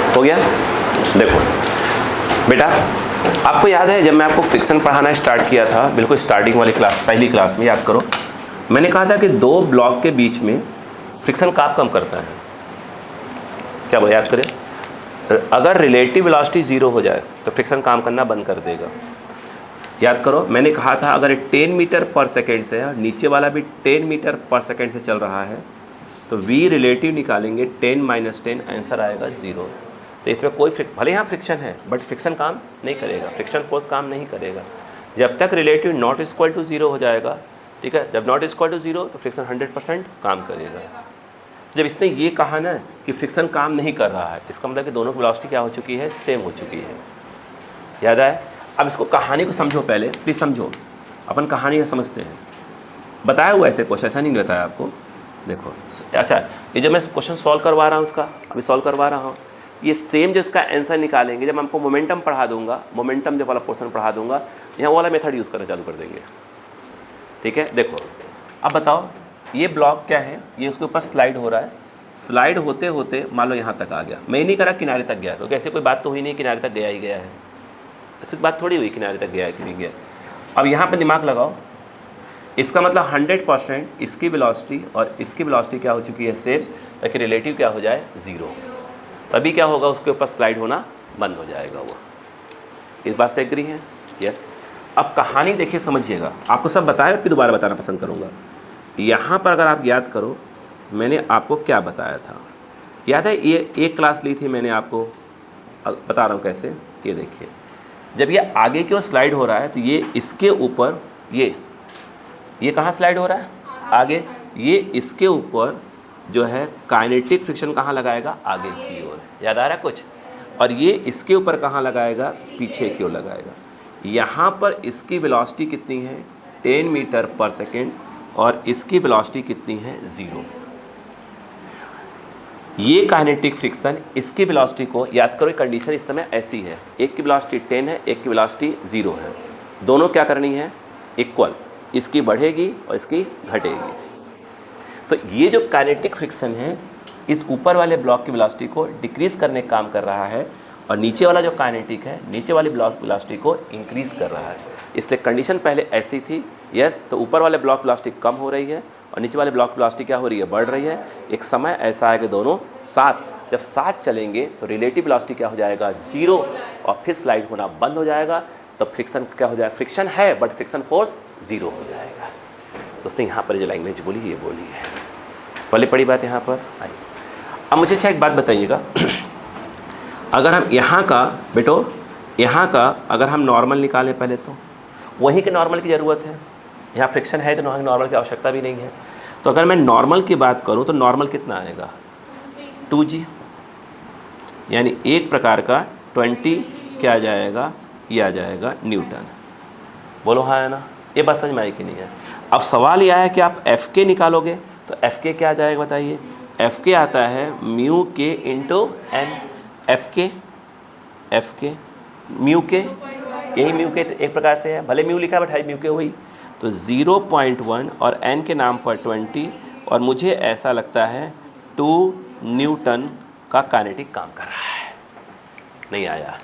हो गया? देखो बेटा, आपको याद है जब मैं आपको फ्रिक्शन पढ़ाना स्टार्ट किया था, बिल्कुल स्टार्टिंग वाली क्लास, पहली क्लास में, याद करो, मैंने कहा था कि 2 ब्लॉक के बीच में फ्रिक्शन कम करता है। क्या वो याद करें? अगर रिलेटिव वेलोसिटी 0 हो जाए तो फ्रिक्शन काम करना बंद कर देगा। याद करो, मैंने कहा था अगर 10 मीटर पर सेकेंड से है, नीचे वाला भी 10 मीटर पर सेकेंड से चल रहा है, तो v रिलेटिव निकालेंगे, 10 - 10, आंसर आएगा 0। तो इसमें कोई भले यहाँ फ्रिक्शन है बट फ्रिक्शन काम नहीं करेगा, फ्रिक्शन फोर्स काम नहीं करेगा जब तक रिलेटिव नॉट इक्वल टू 0 हो जाएगा। ठीक है, जब नॉट इक्वल टू 0 तो फ्रिक्शन 100% काम करेगा। जब इसने ये कहा ना कि फ्रिक्शन काम नहीं कर रहा है, इसका मतलब कि दोनों की वेलोसिटी क्या हो चुकी है, सेम हो चुकी है। याद आए? अब इसको कहानी को समझो, पहले प्लीज़ समझो, अपन कहानी समझते हैं। बताया हुआ ऐसे क्वेश्चन, ऐसा नहीं बताया आपको। देखो, अच्छा, ये जो मैं क्वेश्चन सॉल्व करवा रहा हूँ, उसका अभी सॉल्व करवा रहा हूँ, ये सेम जो इसका आंसर निकालेंगे, जब मैं आपको मोमेंटम पढ़ा दूंगा, मोमेंटम जब वाला पोर्शन पढ़ा दूंगा, यहाँ वाला मेथड यूज़ करना चालू कर देंगे। ठीक है, देखो अब बताओ, ये ब्लॉक क्या है, ये उसके ऊपर स्लाइड हो रहा है, स्लाइड होते होते मान लो यहाँ तक आ गया, मैं नहीं करा किनारे तक गया, क्योंकि ऐसे कोई बात तो हुई नहीं किनारे तक गया ही गया है, ऐसी बात थोड़ी हुई किनारे तक गया है कि नहीं गया। अब यहाँ पर दिमाग लगाओ, इसका मतलब 100% इसकी वेलोसिटी और इसकी वेलोसिटी क्या हो चुकी है, सेम, ताकि रिलेटिव क्या हो जाए, 0। तभी क्या होगा, उसके ऊपर स्लाइड होना बंद हो जाएगा वो। इस बात से एग्री है? यस। अब कहानी देखिए, समझिएगा, आपको सब बताया, फिर दोबारा बताना पसंद करूँगा। यहाँ पर अगर आप याद करो, मैंने आपको क्या बताया था, याद है? ये एक क्लास ली थी मैंने आपको, बता रहा हूँ कैसे। ये देखिए, जब ये आगे की ओर स्लाइड हो रहा है तो ये इसके ऊपर, ये कहाँ स्लाइड हो रहा है, आगे, ये इसके ऊपर जो है काइनेटिक फ्रिक्शन कहाँ लगाएगा, आगे की ओर। याद आ रहा है कुछ? और ये इसके ऊपर कहाँ लगाएगा, पीछे की ओर लगाएगा। यहाँ पर इसकी वेलोसिटी कितनी है, 10 मीटर पर सेकेंड, और इसकी वेलोसिटी कितनी है, 0। ये काइनेटिक फ्रिक्शन, इसकी वेलोसिटी को याद करो, कंडीशन इस समय ऐसी है, एक की वेलोसिटी 10 है, एक की वेलोसिटी 0 है, दोनों क्या करनी है, इक्वल, इसकी बढ़ेगी और इसकी घटेगी। तो ये जो काइनेटिक फ्रिक्शन है, इस ऊपर वाले ब्लॉक की वेलोसिटी को डिक्रीज़ करने का काम कर रहा है, और नीचे वाला जो काइनेटिक है, नीचे वाली ब्लॉक वेलोसिटी को इंक्रीज़ कर रहा है। इसलिए कंडीशन पहले ऐसी थी, यस, तो ऊपर वाले ब्लॉक वेलोसिटी कम हो रही है और नीचे वाले ब्लॉक की वेलोसिटी क्या हो रही है, बढ़ रही है। एक समय ऐसा है कि दोनों साथ, जब साथ चलेंगे तो रिलेटिव वेलोसिटी क्या हो जाएगा, 0, और फिर स्लाइड होना बंद हो जाएगा। तो फ्रिक्शन क्या हो जाएगा, फ्रिक्शन है बट फ्रिक्शन फोर्स 0 हो जाएगा। तो उसने यहाँ पर जो लैंग्वेज बोली ये बोली है, पहले पड़ी बात यहाँ पर आई। अब मुझे अच्छा एक बात बताइएगा, अगर हम यहाँ का बेटो, यहाँ का अगर हम नॉर्मल निकालें पहले, तो वहीं के नॉर्मल की ज़रूरत है। यहाँ फ्रिक्शन है तो वहाँ नॉर्मल की आवश्यकता भी नहीं है। तो अगर मैं नॉर्मल की बात करूँ तो नॉर्मल कितना आएगा, 2g, यानी एक प्रकार का 20 क्या आ जाएगा, ये आ जाएगा न्यूटन। बोलो हाँ है ना, ये बात समझ में आई कि नहीं है। अब सवाल यह है कि आप एफ के निकालोगे तो एफ के क्या आ जाएगा बताइए, एफ के आता है म्यू के इंटू एन। एफ के म्यू के, यही म्यू के एक प्रकार से है, भले म्यू लिखा बट है म्यू के वही। तो 0.1 और एन के नाम पर 20, और मुझे ऐसा लगता है 2 न्यूटन का काइनेटिक काम कर रहा है। नहीं आया।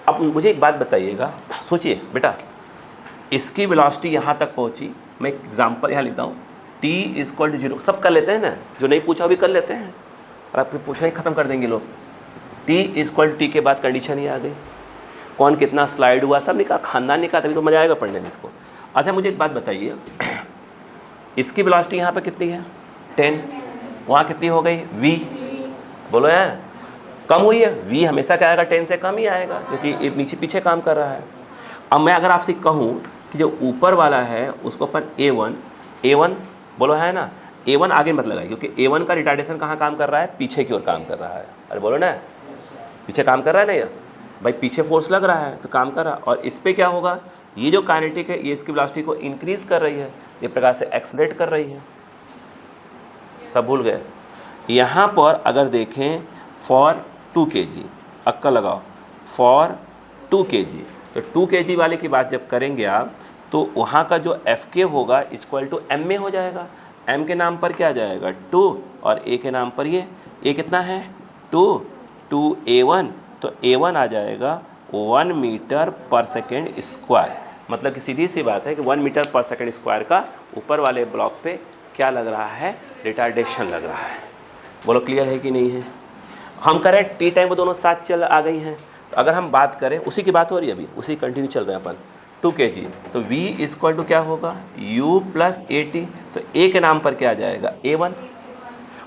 अब मुझे एक बात बताइएगा, सोचिए बेटा, इसकी वेलोसिटी यहाँ तक पहुँची, मैं एक एग्जाम्पल यहाँ लिखता हूँ, t = 0, सब कर लेते हैं ना, जो नहीं पूछा भी कर लेते हैं, और आप पूछना ही ख़त्म कर देंगे लोग। t = t के बाद कंडीशन ही आ गई, कौन कितना स्लाइड हुआ सब निकाल, खानदान निकाल, तभी तो मज़ा आएगा पढ़ने में इसको। अच्छा मुझे एक बात बताइए, इसकी वेलोसिटी यहाँ पर कितनी है, 10, वहाँ कितनी हो गई, v, बोलो यार, कम हुई है। v हमेशा क्या आएगा, 10 से कम ही आएगा, क्योंकि ये नीचे पीछे काम कर रहा है। अब मैं अगर आपसे कहूँ कि जो ऊपर वाला है उसको अपन A1 बोलो है ना, A1 आगे मत लगाइए, क्योंकि A1 का रिटार्डेशन कहाँ काम कर रहा है, पीछे की ओर काम कर रहा है। अरे बोलो ना, पीछे काम कर रहा है ना, ये भाई पीछे फोर्स लग रहा है तो काम कर रहा है। और इस पर क्या होगा, ये जो काइनेटिक है ये इसकी वेलोसिटी को इंक्रीज कर रही है, ये प्रकार से एक्सलेट कर रही है। सब भूल गए। यहाँ पर अगर देखें फॉर 2 kg, अक्का लगाओ, फॉर 2 kg, तो 2 kg वाले की बात जब करेंगे आप, तो वहाँ का जो एफ के होगा = m में हो जाएगा। m के नाम पर क्या आ जाएगा, 2, और a के नाम पर ये a कितना है, 2a1, तो a1 आ जाएगा 1 मीटर पर सेकेंड स्क्वायर। मतलब कि सीधी सी बात है कि 1 मीटर पर सेकेंड स्क्वायर का ऊपर वाले ब्लॉक पे क्या लग रहा है, रिटार्डेशन लग रहा है। बोलो क्लियर है कि नहीं है। हम करें टी टाइम वो दोनों साथ चल आ गई हैं। तो अगर हम बात करें, उसी की बात हो रही है अभी, उसी कंटिन्यू चल रहे हैं अपन, 2 kg, तो v = क्या होगा, u + at, तो a के नाम पर क्या आ जाएगा, a1।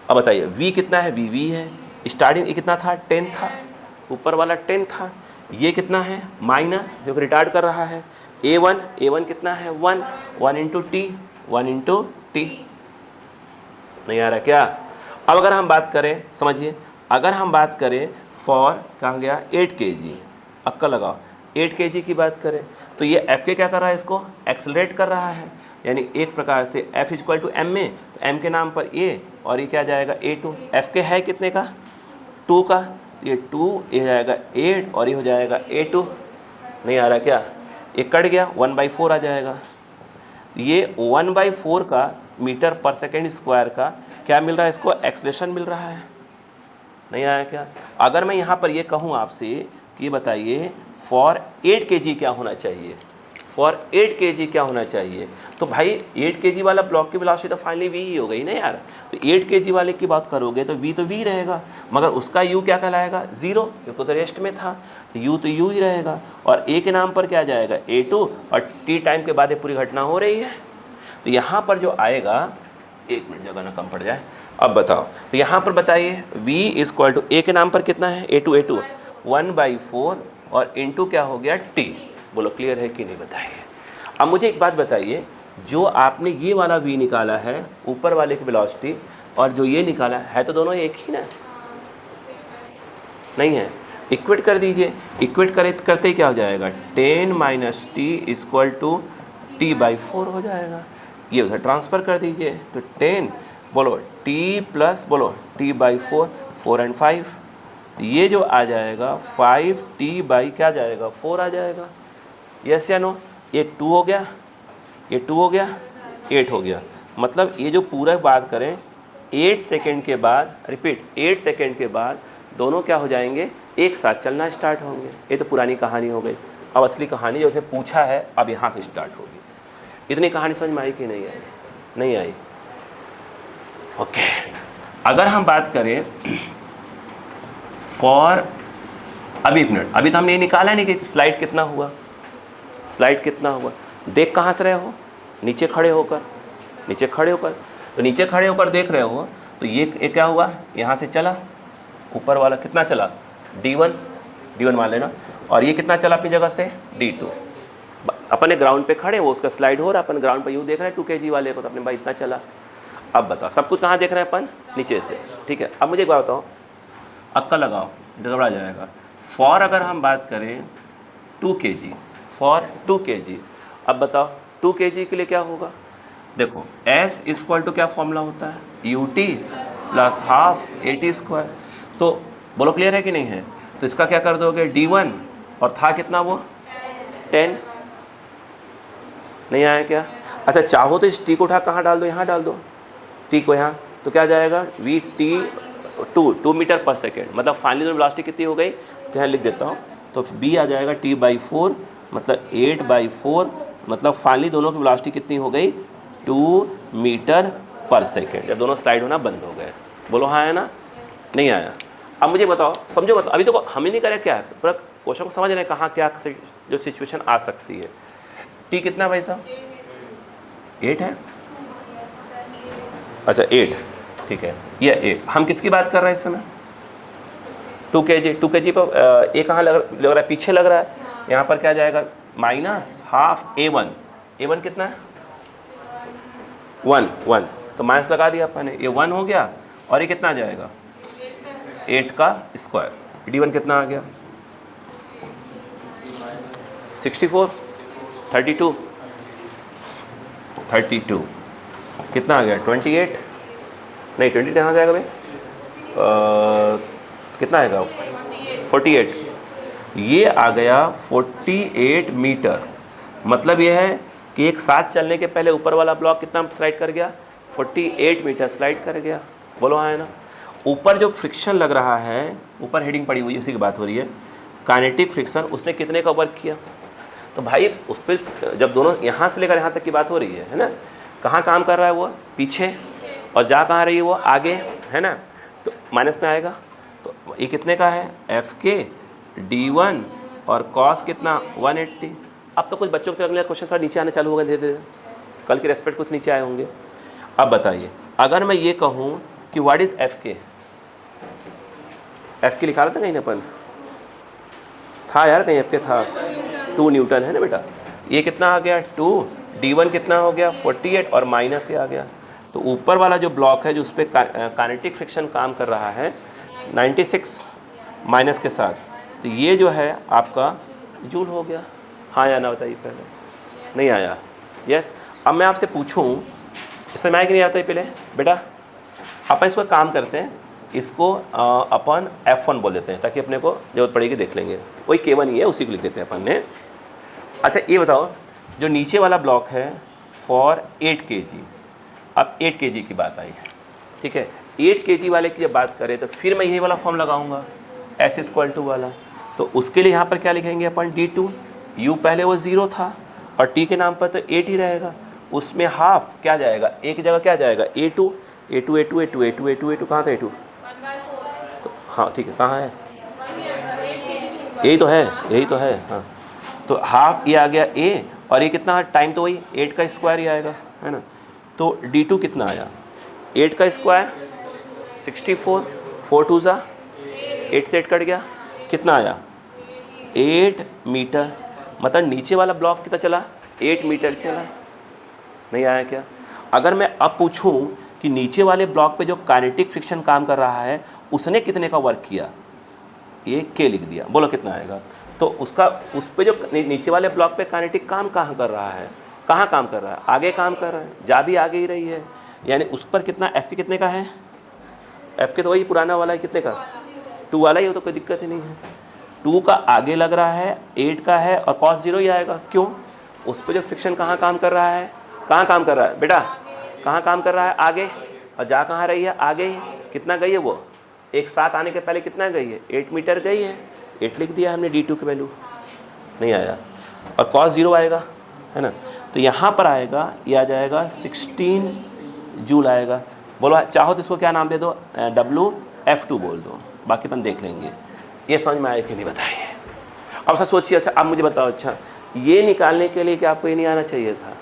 अब बताइए v कितना है, v है, स्टार्टिंग ये कितना था, 10 था, ऊपर वाला 10 था, ये कितना है माइनस, जो कि रिटार्ड कर रहा है, a1 कितना है, 1 × t। नहीं आ रहा क्या। अब अगर हम बात करें, समझिए, अगर हम बात करें फॉर क्या हो गया 8 kg, अक्का लगाओ, 8 kg की बात करें तो ये एफ के क्या कर रहा है, इसको एक्सलरेट कर रहा है, यानी एक प्रकार से F = m में, तो m के नाम पर a, और ये क्या जाएगा a2। एफ के है कितने का, 2 का, ये 2, ये जाएगा 8, और ये हो जाएगा a2। नहीं आ रहा क्या, ये कट गया, 1/4 आ जाएगा। ये 1/4 का मीटर पर सेकेंड स्क्वायर का क्या मिल रहा है, इसको एक्सलेशन मिल रहा है। नहीं आया क्या। अगर मैं यहाँ पर ये कहूँ आपसे कि ये बताइए फॉर 8 kg क्या होना चाहिए, फॉर 8 kg क्या होना चाहिए, तो भाई 8 kg वाला ब्लॉक की वेलोसिटी तो फाइनली v ही हो गई ना यार। तो 8 kg वाले की बात करोगे तो v रहेगा, मगर उसका u क्या कहलाएगा, 0, क्योंकि तो रेस्ट में था, तो u तो u ही रहेगा, और a के नाम पर क्या जाएगा, a2, और t टाइम के बाद ये पूरी घटना हो रही है। तो यहाँ पर जो आएगा, 1 मिनट जगह ना कम पड़ जाए। अब बताओ, तो यहाँ पर बताइए v = a के नाम पर कितना है, a2 1/4, और इंटू क्या हो गया t। बोलो क्लियर है कि नहीं बताइए। अब मुझे एक बात बताइए, जो आपने ये वाला v निकाला है ऊपर वाले की वेलोसिटी, और जो ये निकाला है तो दोनों एक ही ना, नहीं है, इक्वेट कर दीजिए। इक्वेट करते क्या हो जाएगा, 10 - t = t/4 हो जाएगा। ये उधर ट्रांसफ़र कर दीजिए, तो 10 बोलो t प्लस बोलो t/4, 4 और 5, तो ये जो आ जाएगा 5t/ क्या जाएगा, 4 आ जाएगा। यस या नो। ये 2 हो गया, ये 2 हो गया, 8 हो गया। मतलब ये जो पूरा बात करें 8 सेकेंड के बाद, रिपीट 8 सेकेंड के बाद दोनों क्या हो जाएंगे, एक साथ चलना स्टार्ट होंगे। ये तो पुरानी कहानी हो गई। अब असली कहानी जो उसने पूछा है अब यहाँ से स्टार्ट होगी। इतनी कहानी समझ में आई कि नहीं आई, नहीं आई। ओके, अगर हम बात करें फॉर, अभी एक मिनट, अभी तो हमने ये निकाला नहीं कि स्लाइड कितना हुआ, स्लाइड कितना हुआ। देख कहाँ से रहे हो, नीचे खड़े होकर, नीचे खड़े होकर, तो नीचे खड़े होकर देख रहे हो, तो ये क्या हुआ, यहाँ से चला, ऊपर वाला कितना चला, D1 मान लेना, और ये कितना चला अपनी जगह से, D2। अपन ग्राउंड पे खड़े, वो उसका स्लाइड हो रहा, अपन ग्राउंड पे यूँ देख रहे हैं 2 kg वाले को, तो अपने भाई इतना चला। अब बताओ, सब कुछ कहाँ देख रहे हैं अपन, नीचे से, ठीक है। अब मुझे एक बात बताओ, अक्का लगाओ, गड़बड़ा जाएगा। फॉर अगर हम बात करें 2 kg, फॉर 2 kg, अब बताओ 2 kg के लिए क्या होगा, देखो S इक्वल टू क्या फॉर्मूला होता है, UT प्लस हाफ AT²। तो बोलो क्लियर है कि नहीं है, तो इसका क्या कर दोगे D1, और था कितना वो 10, नहीं आया क्या, अच्छा चाहो तो इस T को उठा कहाँ डाल दो, यहाँ डाल दो T को यहाँ, तो क्या जाएगा VT2 मीटर पर सेकेंड, मतलब फाइनली जो वेलोसिटी कितनी हो गई, तो यहाँ लिख देता हूँ, तो B आ जाएगा T/4, मतलब 8/4, मतलब फाइनली दोनों की वेलोसिटी कितनी हो गई 2 मीटर पर सेकेंड, जब दोनों स्लाइड होना बंद हो गए। बोलो हाँ है ना, नहीं आया। अब मुझे बताओ, समझो, बताओ, अभी तो हम ही नहीं करें क्या है, पूरा क्वेश्चन को समझ रहे हैं कहाँ क्या जो सिचुएशन आ सकती है। T कितना भाई साहब, 8 है, अच्छा 8, ठीक है, ये 8। हम किसकी बात कर रहे हैं इस समय, 2 kg पर ए कहाँ लग रहा है, पीछे लग रहा है, यहाँ पर क्या जाएगा माइनस हाफ A1 कितना है 1, तो माइनस लगा दिया अपन ने, ये 1 हो गया, और ये कितना आ जाएगा 8 का स्क्वायर, D1 कितना आ गया 64, 32 कितना आ गया 28, नहीं 28 कहाँ जाएगा भाई, कितना आएगा 48, ये आ गया 48 मीटर। मतलब ये है कि एक साथ चलने के पहले ऊपर वाला ब्लॉक कितना स्लाइड कर गया, 48 मीटर स्लाइड कर गया। बोलो हाँ है ना। ऊपर जो फ्रिक्शन लग रहा है, ऊपर हेडिंग पड़ी हुई है, उसी की बात हो रही है, काइनेटिक फ्रिक्शन, उसने कितने का वर्क किया। तो भाई उस पर जब दोनों यहाँ से लेकर यहाँ तक की बात हो रही है ना, कहाँ काम कर रहा है वो पीछे, और जा कहाँ रही है वो आगे, है ना, तो माइनस में आएगा। तो ये कितने का है FK D1, और कॉस कितना 180। अब तो कुछ बच्चों के अगले क्वेश्चन थोड़ा नीचे आने चालू हो गए धीरे धीरे, कल के रेस्पेक्ट कुछ नीचे आए होंगे। अब बताइए, अगर मैं ये कहूँ कि व्हाट इज़ FK लिखा रहा था कहीं ना अपन, था यार कहीं FK था, 2 न्यूटन है ना बेटा। ये कितना आ गया 2, D1 कितना हो गया 48, और माइनस से आ गया। तो ऊपर वाला जो ब्लॉक है जो उस पर काइनेटिक फ्रिक्शन काम कर रहा है 96 माइनस के साथ, तो ये जो है आपका जूल हो गया। हाँ या ना बताइए, पहले नहीं आया, यस। अब मैं आपसे पूछूं, इसमें मैं कि नहीं आता है पहले बेटा, अपन इसको काम करते हैं, इसको अपन F1 बोल देते हैं, ताकि अपने को जरूरत पड़ेगी देख लेंगे, वही K1 ही है, उसी को लिख देते हैं अपन ने। अच्छा ये बताओ, जो नीचे वाला ब्लॉक है फॉर 8 kg, अब 8 kg की बात आई है, ठीक है। 8 kg वाले की जब बात करें तो फिर मैं यही वाला फॉर्म लगाऊंगा S इक्वल टू वाला, तो उसके लिए यहाँ पर क्या लिखेंगे अपन D2, U पहले वो 0 था, और T के नाम पर तो 8 ही रहेगा, उसमें हाफ क्या जाएगा, एक जगह क्या जाएगा A2 कहाँ था A2, हाँ ठीक है, कहाँ है, यही तो है हाँ। तो हाफ ये आ गया A, और ये कितना टाइम, तो वही 8 का स्क्वायर ही आएगा, है ना। तो D2 कितना आया, 8 का स्क्वायर 64, 4 2 जा 8 से 8 कट गया, कितना आया 8 मीटर। मतलब नीचे वाला ब्लॉक कितना चला 8 मीटर चला, नहीं आया क्या। अगर मैं अब पूछूं कि नीचे वाले ब्लॉक पे जो काइनेटिक फ्रिक्शन काम कर रहा है उसने कितने का वर्क किया, ये K लिख दिया, बोलो कितना आएगा। तो उसका उस पे जो नीचे वाले ब्लॉक पे काइनेटिक काम कहाँ कर रहा है, कहाँ काम कर रहा है, आगे काम कर रहा है, जा भी आगे ही रही है, यानी उस पर कितना FK कितने का है, FK तो वही पुराना वाला है, कितने का 2 वाला ही हो, तो कोई दिक्कत ही नहीं है। 2 का आगे लग रहा है, 8 का है, और cos 0 ही आएगा, क्यों, उस पर जो फ्रिक्शन कहाँ काम कर रहा है, कहाँ काम कर रहा है बेटा, कहाँ काम कर रहा है आगे, और जा कहाँ रही है आगे ही। कितना गई है वो, एक साथ आने के पहले कितना गई है 8 मीटर गई है, 8 लिख दिया हमने D2 की वैल्यू, नहीं आया, और cos 0 आएगा, है ना। तो यहाँ पर आएगा, ये आ जाएगा 16 जूल आएगा। बोलो चाहो तो इसको क्या नाम दे दो, WF2 बोल दो, बाकी अपन देख लेंगे। ये समझ में आए कि नहीं बताइए। अब सर सोचिए, अच्छा अब मुझे बताओ, अच्छा ये निकालने के लिए क्या आपको ये नहीं आना चाहिए था?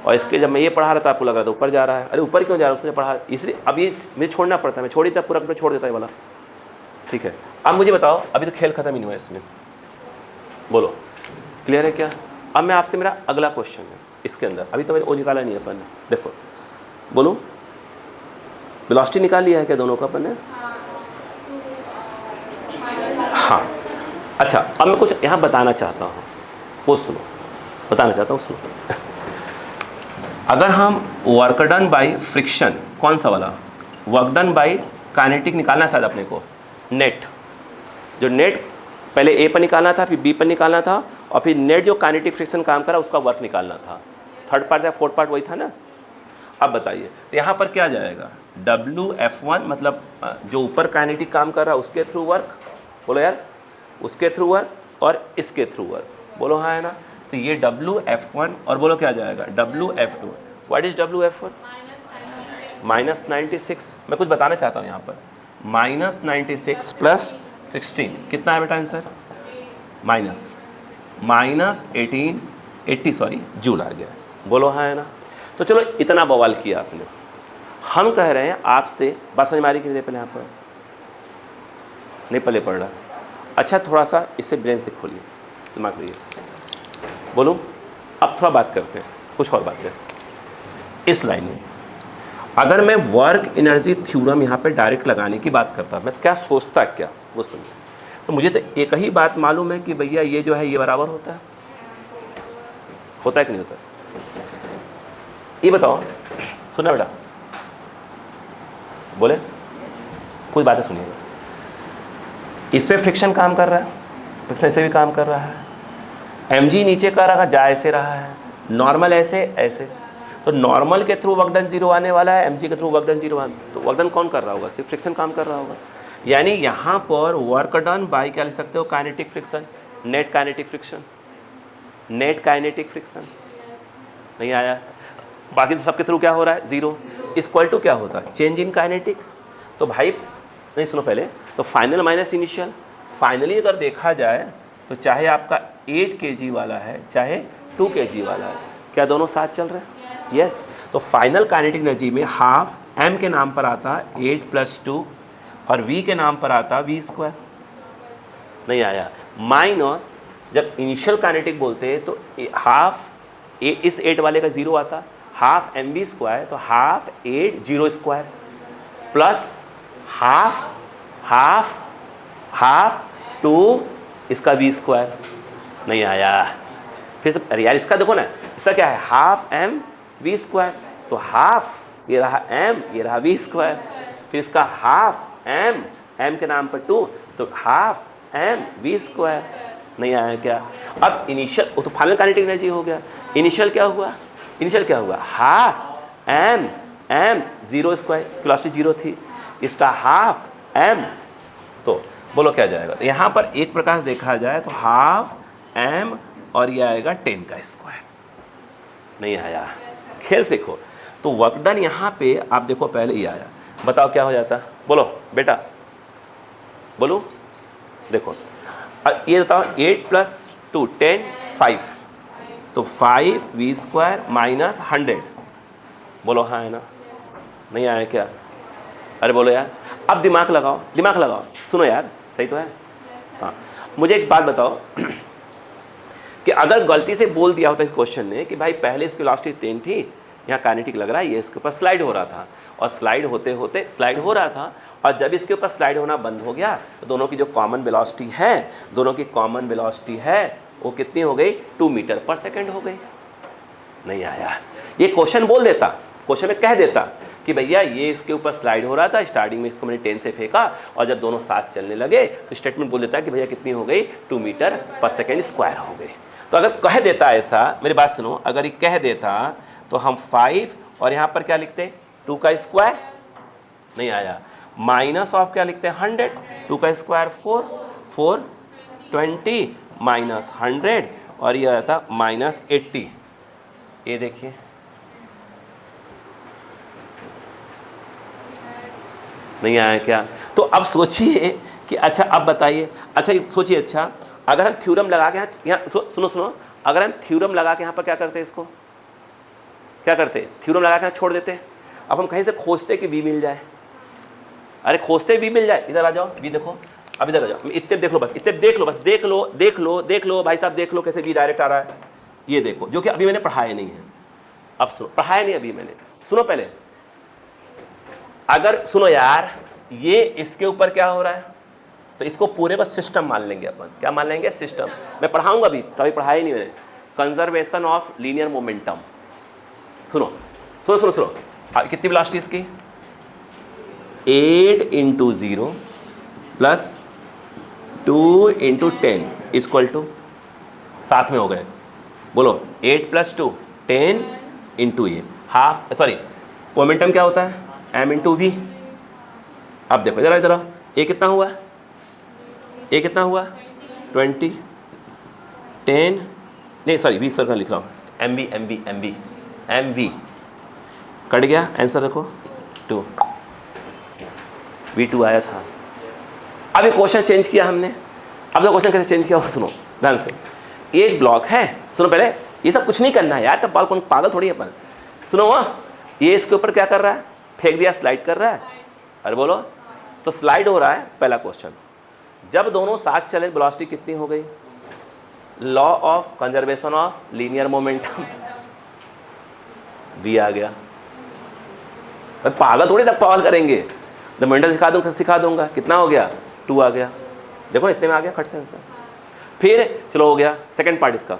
और इसके जब मैं ये पढ़ा रहा था आपको लगा था ऊपर जा रहा है, अरे ऊपर क्यों जा रहा है, उसने पढ़ा इसलिए अब ये मुझे छोड़ना पड़ता है, मैं छोड़ देता पूरा पूरा छोड़ देता है वाला, ठीक है। अब मुझे बताओ, अभी तो खेल खत्म ही नहीं हुआ इसमें, बोलो क्लियर है क्या? अब मैं आपसे, मेरा अगला क्वेश्चन है इसके अंदर, अभी तो मैंने वो निकाला नहीं है अपन ने, देखो बोलो वेलोसिटी निकाल लिया है क्या दोनों का अपन ने? हाँ अच्छा, अब मैं कुछ यहाँ बताना चाहता हूँ, वो सुनो, बताना चाहता हूँ सुनो। अगर हम वर्क डन बाई फ्रिक्शन, कौन सा वाला, वर्क डन बाई काइनेटिक निकालना शायद अपने को, नेट, जो नेट पहले ए पर निकालना था, फिर बी पर निकालना था, और फिर नेट जो काइनेटिक फ्रिक्शन काम करा उसका वर्क निकालना था, थर्ड पार्ट या फोर्थ पार्ट वही था ना। अब बताइए, तो यहाँ पर क्या जाएगा, WF1 मतलब जो ऊपर काइनेटिक काम कर रहा है उसके थ्रू वर्क, बोलो यार उसके थ्रू वर्क और इसके थ्रू वर्क, बोलो हाँ है ना। तो ये WF1 और बोलो क्या जाएगा WF2। What is WF1? -96। मैं कुछ बताना चाहता हूँ यहाँ पर, -96 + 16 कितना है बेटा आंसर? -18 जूल आ गया, बोलो हाँ है ना। तो चलो इतना बवाल किया आपने, हम कह रहे हैं आपसे, बात समझ मारी कि नहीं पहले यहाँ पर नहीं पहले पढ़ रहा, अच्छा थोड़ा सा इससे ब्रेन से खोलिए दिमाग लिए, बोलो अब थोड़ा बात करते हैं कुछ और बातें इस लाइन में। अगर मैं वर्क एनर्जी थ्योरम यहाँ पे डायरेक्ट लगाने की बात करता, मैं तो क्या सोचता क्या वो सुनिए। तो मुझे तो एक ही बात मालूम है कि भैया ये जो है ये बराबर होता है कि नहीं होता? ये बताओ, सुना बेटा, बोले कुछ बातें सुनिएगा। इस पे फ्रिक्शन काम कर रहा है, फ्रिक्शन इस पे भी काम कर रहा है, mg नीचे का रहा जा ऐसे रहा है, नॉर्मल ऐसे ऐसे, तो नॉर्मल के थ्रू वर्क डन 0 आने वाला है, mg के थ्रू वर्क डन 0 आने, तो वर्क डन कौन कर रहा होगा? सिर्फ फ्रिक्शन काम कर रहा होगा। यानी यहाँ पर वर्क डन बाय क्या लिख सकते हो, kinetic friction, net kinetic friction, net kinetic friction नहीं आया। बाकी तो सबके थ्रू क्या हो रहा है 0 इक्वल टू क्या होता है, चेंज इन काइनेटिक। तो भाई नहीं सुनो पहले, तो फाइनल माइनस इनिशियल, फाइनली अगर देखा जाए तो चाहे आपका 8 kg वाला है चाहे 2 kg वाला है, क्या दोनों साथ चल रहे हैं? यस। तो फाइनल काइनेटिक एनर्जी में हाफ m के नाम पर आता 8 + 2 और v के नाम पर आता v², नहीं आया। माइनस जब इनिशियल काइनेटिक बोलते हैं तो हाफ इस 8 वाले का 0 आता, हाफ mv², तो हाफ 8 0² प्लस हाफ 2 इसका v², नहीं आया। फिर से अरे यार इसका देखो ना, इसका क्या है, हाफ m v², तो हाफ ये रहा m ये रहा v², फिर इसका हाफ m के नाम पर 2, तो हाफ m v², नहीं आया क्या? अब इनिशियल तो फाइनल काइनेटिक एनर्जी हो गया, इनिशियल क्या हुआ, हाफ m 0², वेलोसिटी 0 थी, इसका हाफ m, तो बोलो क्या जाएगा? तो यहाँ पर एक प्रकार से देखा जाए तो हाफ m और ये आएगा 10 का स्क्वायर, नहीं आया। खेल सीखो। तो वर्क डन यहाँ पे आप देखो पहले ये आया, बताओ क्या हो जाता, बोलो बेटा बोलो, देखो ये बताओ 8 + 2 10 5, तो 5v² - 100, बोलो हाँ है ना, नहीं आया क्या? अरे बोलो यार, अब दिमाग लगाओ, सुनो यार, सही तो है। हाँ मुझे एक बात बताओ कि अगर गलती से बोल दिया होता इस क्वेश्चन ने कि भाई पहले इसकी वेलोसिटी 10 थी, यहाँ काइनेटिक लग रहा है, ये इसके ऊपर स्लाइड हो रहा था, और स्लाइड होते होते स्लाइड हो रहा था, और जब इसके ऊपर स्लाइड होना बंद हो गया तो दोनों की जो कॉमन वेलोसिटी है वो कितनी हो गई, 2 मीटर/सेकंड हो गई, नहीं आया। ये क्वेश्चन बोल देता, क्वेश्चन में कह देता कि भैया ये इसके ऊपर स्लाइड हो रहा था, स्टार्टिंग में इसको मैंने 10 से फेंका और जब दोनों साथ चलने लगे तो स्टेटमेंट बोल देता है कि भैया कितनी हो गई, 2 मीटर/सेकंड² हो गई। तो अगर कह देता ऐसा, मेरी बात सुनो, अगर ये कह देता तो हम 5 और यहाँ पर क्या लिखते 2 का स्क्वायर, नहीं आया। माइनस ऑफ क्या लिखते हैं 100, 2 का स्क्वायर 4 20 - 100 और ये आता -80। ये देखिए नहीं आया क्या? तो अब सोचिए कि अच्छा अब बताइए, अच्छा सोचिए, अच्छा अगर हम थ्योरम लगा के यहाँ सुनो, अगर हम थ्योरम लगा के यहाँ पर क्या करते हैं, इसको क्या करते, थ्योरम लगा के छोड़ देते। अब हम कहीं से खोजते कि वी मिल जाए, अरे खोजते वी मिल जाए। इधर आ जाओ, वी देखो, अब इधर आ जाओ, स्टेप देख लो, बस स्टेप देख लो, बस देख लो भाई साहब, देख लो कैसे वी डायरेक्ट आ रहा है। ये देखो, जो कि अभी मैंने पढ़ाया नहीं है। अब सुनो, पढ़ाया नहीं अभी मैंने, सुनो पहले। अगर सुनो यार, ये इसके ऊपर क्या हो रहा है, तो इसको पूरे का सिस्टम मान लेंगे अपन। क्या मान लेंगे? सिस्टम। मैं पढ़ाऊंगा अभी, कभी पढ़ाया ही नहीं मैंने। Conservation of linear momentum. सुनो सुनो सुनो सुनो, कितनी वेलोसिटी इसकी? 8 × 0 प्लस 2 × 10 इक्वल टू, साथ में हो गए, बोलो 8 + 2 10 × ये हाफ, सॉरी मोमेंटम क्या होता है? m × v। अब देखो जरा इधर, ए कितना हुआ? ए कितना हुआ? 20 10, नहीं सॉरी 20 का लिख रहा हूँ, एम वी कट गया, आंसर रखो 2, V2 आया था। अब ये क्वेश्चन चेंज किया हमने। अब तो क्वेश्चन कैसे चेंज किया वो सुनो ध्यान से। एक ब्लॉक है, सुनो पहले, ये सब कुछ नहीं करना है यार, तब कौन पागल थोड़ी है अपन। सुनो वहाँ, ये इसके ऊपर क्या कर रहा है? फेंक दिया, स्लाइड कर रहा है। अरे बोलो, तो स्लाइड हो रहा है। पहला क्वेश्चन, जब दोनों साथ चले वेलोसिटी कितनी हो गई? Law of conservation of linear momentum भी आ गया। पागल थोड़ी तक पागल करेंगे, जब मोमेंटम सिखा दूंगा। कितना हो गया? 2 आ गया। देखो इतने में आ गया खट से आंसर। फिर चलो हो गया सेकंड पार्ट इसका,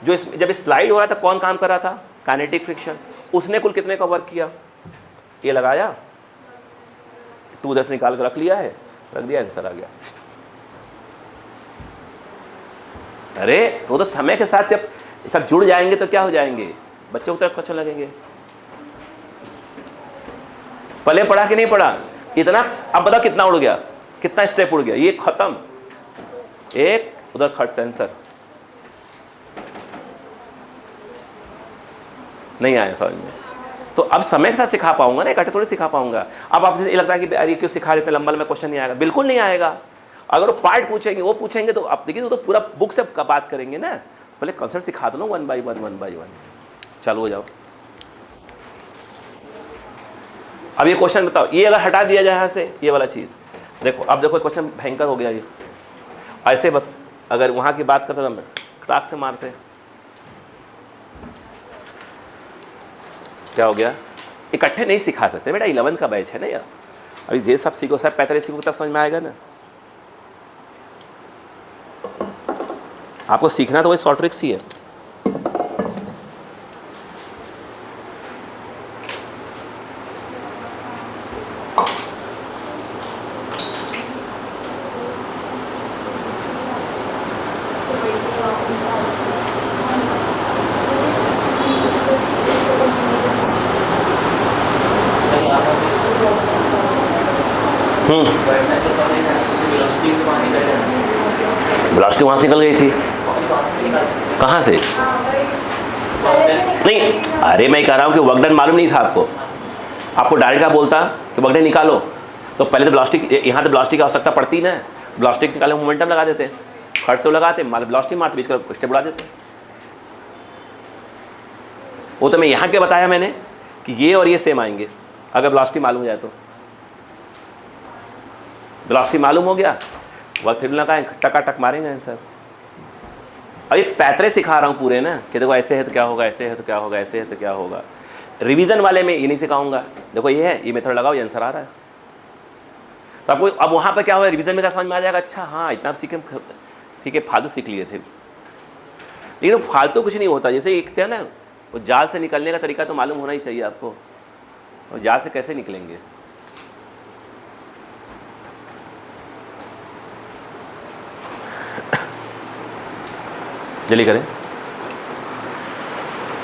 जो जब स्लाइड हो रहा था कौन काम कर रहा था? Kinetic friction. उसने कुल कितने का वर्क किया? ये लगाया, 2 10 निकाल कर रख लिया है, रख दिया, आंसर आ गया। अरे तो समय के साथ जब सब जुड़ जाएंगे तो क्या हो जाएंगे? बच्चों की तरफ क्वेश्चन लगेंगे। पहले पढ़ा कि नहीं पढ़ा? इतना, अब बताओ कितना उड़ गया, कितना स्टेप उड़ गया? ये खत्म, एक उधर खट से आंसर नहीं आया समझ में। तो अब समय के साथ सिखा पाऊंगा ना, इकट्ठे थोड़ी सिखा पाऊंगा। अब आपसे ये लगता है कि अरे क्यों सिखा देते लंबा लंबा क्वेश्चन नहीं आएगा? बिल्कुल नहीं आएगा। अगर वो पार्ट पूछेंगे, वो पूछेंगे, तो आप देखिए तो पूरा बुक से बात करेंगे ना। तो पहले कॉन्सेप्ट सिखा दो ना, 1 by 1 चालू हो जाओ। अब ये क्वेश्चन बताओ, ये अगर हटा दिया जाए यहाँ से ये वाला चीज़, देखो अब देखो क्वेश्चन भयंकर हो गया ये। ऐसे अगर वहाँ की बात करता तो मैं ट्राक से मारते। क्या हो गया? इकट्ठे नहीं सिखा सकते बेटा, 11th का बैच है ना यार। अभी ये सब सीखो, सब 45 सीखो तब समझ में आएगा ना। आपको सीखना तो वही शॉर्ट ट्रिक्स ही है। वेलोसिटी वहाँ से निकल गई थी। कहाँ से? नहीं, अरे मैं कह रहा हूँ कि वर्क डन मालूम नहीं था आपको। आपको डायरेक्ट का बोलता कि वर्क डन निकालो, तो पहले तो वेलोसिटी, यहाँ तो वेलोसिटी की आवश्यकता पड़ती ना। वेलोसिटी निकाले मोमेंटम लगा देते, खर्च से लगाते, वेलोसिटी मारते, बीच का स्टेप उड़ा देते। वो तो मैं यहाँ के बताया मैंने कि ये और ये सेम आएंगे अगर वेलोसिटी मालूम हो जाए तो। वेलोसिटी मालूम हो गया, वर्क थ्योरी लगाएं, टकाटक मारेंगे आंसर। अब ये पैतरे सिखा रहा हूँ पूरे ना, कि देखो ऐसे है तो क्या होगा, ऐसे है तो क्या होगा, ऐसे है तो क्या होगा। रिवीजन वाले में ये नहीं सिखाऊंगा, देखो ये है, ये मेथड लगाओ, ये आंसर आ रहा है। तो आपको अब वहाँ पर क्या हुआ, रिवीजन में क्या समझ में आ जाएगा, अच्छा हाँ इतना सीखे, ठीक है फालतू सीख लिए थे। लेकिन फालतू कुछ नहीं होता। जैसे एक थे ना, वो जाल से निकलने का तरीका तो मालूम होना ही चाहिए आपको, और जाल से कैसे निकलेंगे। जल्दी करें,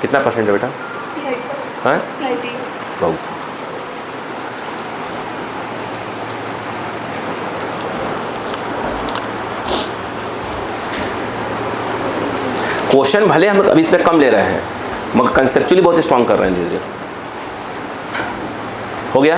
कितना परसेंट है बेटा? हाँ बहुत। क्वेश्चन भले हम अभी इस पर कम ले रहे हैं, मगर कंसेप्चुअली बहुत स्ट्रांग कर रहे हैं धीरे धीरे। हो गया?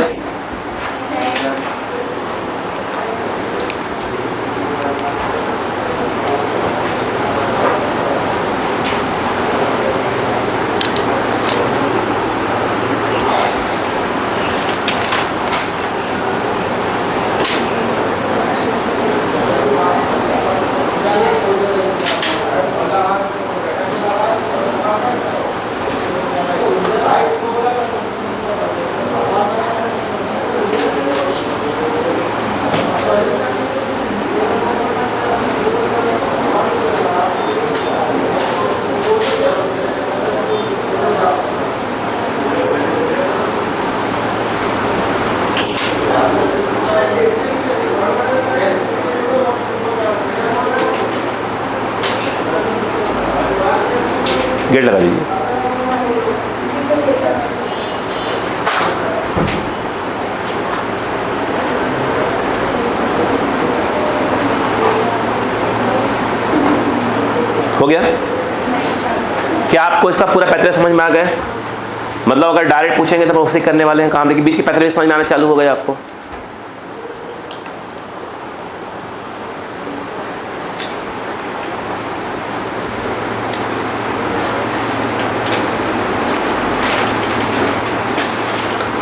गेट लगा दीजिए। हो गया? क्या आपको इसका पूरा पैतरा समझ में आ गया? मतलब अगर डायरेक्ट पूछेंगे तो उसे करने वाले हैं काम, लेकिन बीच के पैतरे समझ में आना चालू हो गया आपको।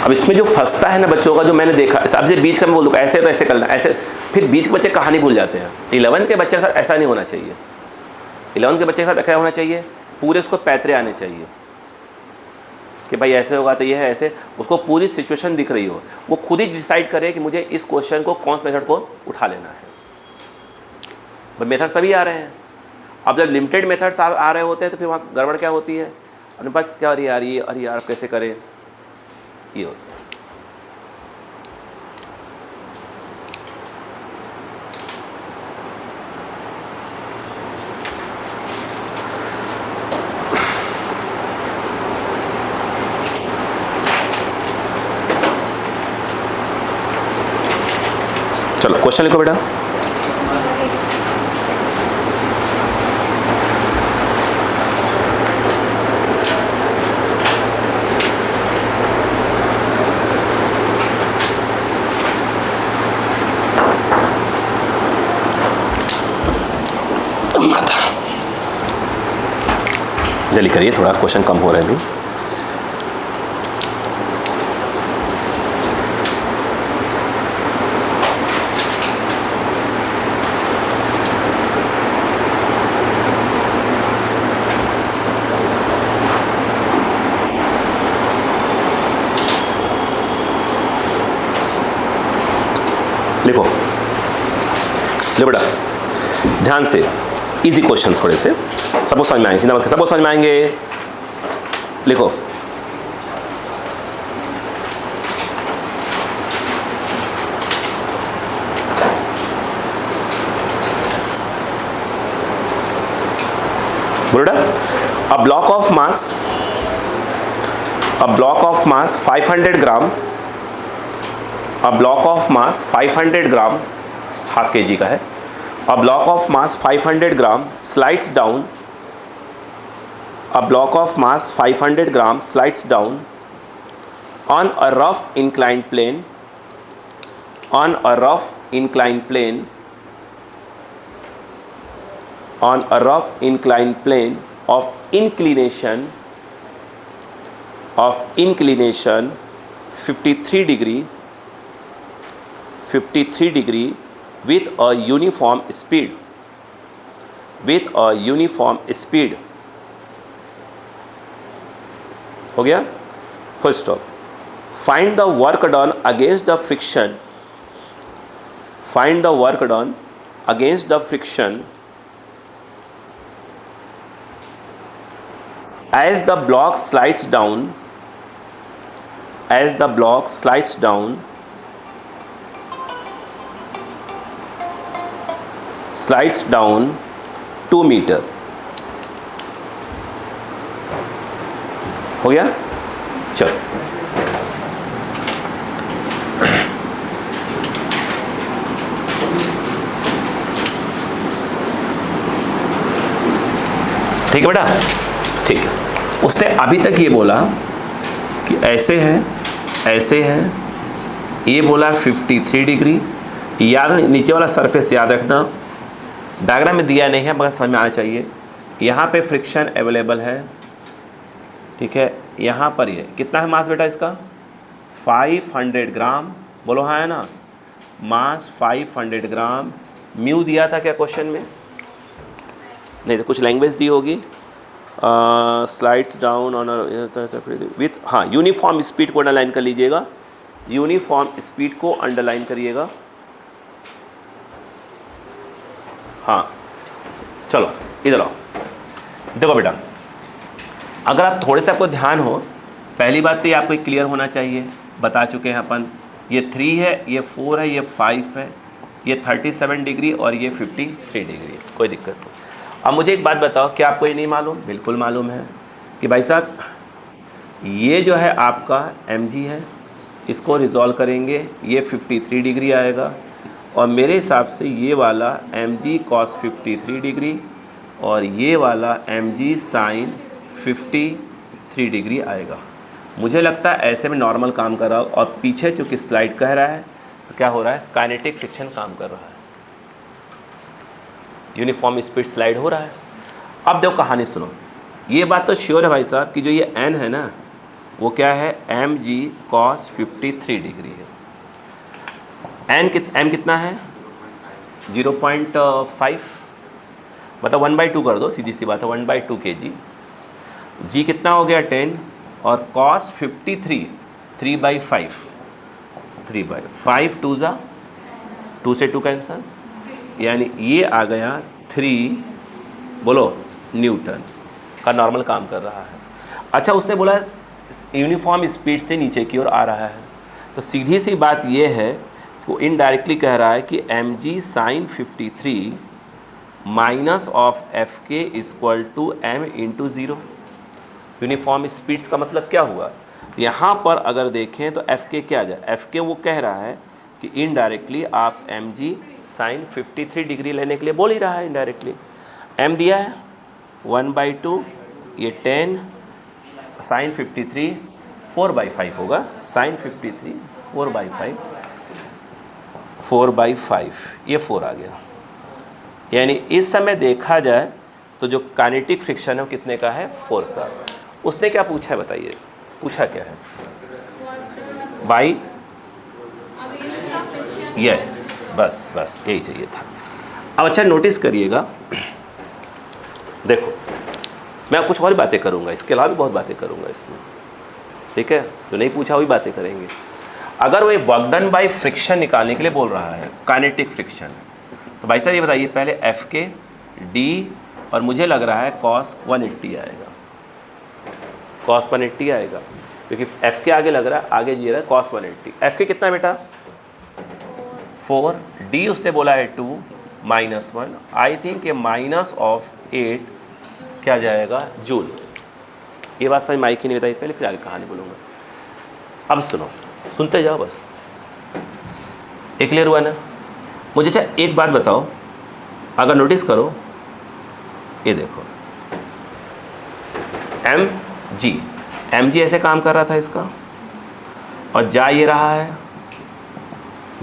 अब इसमें जो फंसता है ना बच्चों का, जो मैंने देखा, अब से बीच का मैं बोल दूँ ऐसे तो ऐसे करना, ऐसे, फिर बीच के बच्चे कहानी भूल जाते हैं। 11th के बच्चे के साथ ऐसा नहीं होना चाहिए। 11th के बच्चे के साथ क्या होना चाहिए, पूरे उसको पैतरे आने चाहिए कि भाई ऐसे होगा तो ये है ऐसे, उसको पूरी सिचुएशन दिख रही हो, वो खुद ही डिसाइड करे कि मुझे इस क्वेश्चन को कौन से मेथड को उठा लेना है। भाई मेथड सभी आ रहे हैं, अब जब लिमिटेड मेथड्स आ रहे होते हैं तो फिर वहाँ गड़बड़ क्या होती है, अपने पास क्या, अरे यार कैसे करें, ये होता है। चलो क्वेश्चन लिखो बेटा। जल्दी करिए, थोड़ा क्वेश्चन कम हो रहे हैं अभी। लिखो, लो बेटा ध्यान से, इजी क्वेश्चन थोड़े से, सबको समझ में आएंगे, सबको समझ में आएंगे। लिखो, बेटा a block of mass 500 gram, a block of mass 500 gram, half के जी का है, a block of mass 500 gram slides down, a block of mass 500 gram slides down on a rough inclined plane, on a rough inclined plane, on a rough inclined plane of inclination 53 degree with a uniform speed, हो गया, full stop. Find the work done against the friction, find the work done against the friction as the block slides down, as the block slides down, slides down 2 metre. हो गया? चलो ठीक है बेटा, ठीक है। उसने अभी तक ये बोला कि ऐसे है, ये बोला 53 डिग्री, याद नीचे वाला सरफेस याद रखना, डायग्राम में दिया नहीं है मगर समझ में आना चाहिए। यहाँ पे फ्रिक्शन अवेलेबल है, ठीक है। यहाँ पर ये कितना है मास बेटा इसका, 500 ग्राम, बोलो हाँ है ना, मास 500 ग्राम। म्यू दिया था क्या क्वेश्चन में, नहीं तो कुछ लैंग्वेज दी होगी। स्लाइड्स डाउन ऑन विथ, हाँ यूनिफॉर्म स्पीड को अंडरलाइन कर लीजिएगा, यूनिफॉर्म स्पीड को अंडरलाइन करिएगा। हाँ चलो इधर आओ, देखो बेटा अगर आप थोड़े से आपको ध्यान हो, पहली बात तो ये आपको क्लियर होना चाहिए, बता चुके हैं अपन, ये 3 है, ये 4 है, ये 5 है, ये 37 डिग्री और ये 53 डिग्री, कोई दिक्कत नहीं। अब मुझे एक बात बताओ, क्या आपको ये नहीं मालूम? बिल्कुल मालूम है। कि भाई साहब ये जो है आपका mg है, इसको रिजॉल्व करेंगे, ये 53 डिग्री आएगा, और मेरे हिसाब से ये वाला mg cos 53 डिग्री और ये वाला mg sin 53 डिग्री आएगा। मुझे लगता है ऐसे में नॉर्मल काम कर रहा हो, और पीछे चूँकि स्लाइड कह रहा है तो क्या हो रहा है, काइनेटिक फ्रिक्शन काम कर रहा है, यूनिफॉर्म स्पीड स्लाइड हो रहा है। अब देखो कहानी सुनो, ये बात तो श्योर है भाई साहब कि जो ये n है ना वो क्या है, mg cos 53 डिग्री है। m कितना है 0.5, मतलब 1/2 कर दो, सीधी सी बात है 1/2 kg। g कितना हो गया 10, और cos 53 3/5, 3/5 2 ज़ा 2 से 2 कैंसल, यानी ये आ गया 3 बोलो न्यूटन का नॉर्मल काम कर रहा है। अच्छा उसने बोला यूनिफॉर्म स्पीड से नीचे की ओर आ रहा है, तो सीधी सी बात ये है कि वो इनडायरेक्टली कह रहा है कि mg sin 53 minus of f k equal to m into 0। Uniform speeds का मतलब क्या हुआ, यहाँ पर अगर देखें तो एफ के क्या आ जाए, एफ के वो कह रहा है कि इनडायरेक्टली आप mg sin 53 डिग्री लेने के लिए बोल ही रहा है इनडायरेक्टली। m दिया है 1/2, ये 10 sin 53 4/5 होगा, sin 53 4/5, 4/5 ये 4 आ गया। यानी इस समय देखा जाए तो जो काइनेटिक फ्रिक्शन है वो कितने का है, 4 का। उसने क्या पूछा है बताइए, पूछा क्या है, बाई यस, बस यही चाहिए था। अब अच्छा नोटिस करिएगा, देखो मैं कुछ और बातें करूंगा, इसके अलावा भी बहुत बातें करूंगा इसमें, ठीक है, जो नहीं पूछा वही बातें करेंगे। अगर वो वर्क डन बाय फ्रिक्शन निकालने के लिए बोल रहा है, काइनेटिक फ्रिक्शन, तो भाई साहब ये बताइए पहले एफ के डी, और मुझे लग रहा है cos 180 आएगा, cos 180 आएगा, क्योंकि एफ के आगे लग रहा है, आगे ये रहा है cos 180। एफ के कितना बेटा 4, डी उसने बोला है 2 -1, आई थिंक ये माइनस ऑफ 8 क्या जाएगा जूल। ये बात समझ माइक ही नहीं बताई पहले, फिर आगे कहानी बोलूँगा। अब सुनो, सुनते जाओ बस, एक क्लियर हुआ ना। मुझे अच्छा एक बात बताओ, अगर नोटिस करो ये देखो एम जी ऐसे काम कर रहा था इसका, और जा ये रहा है,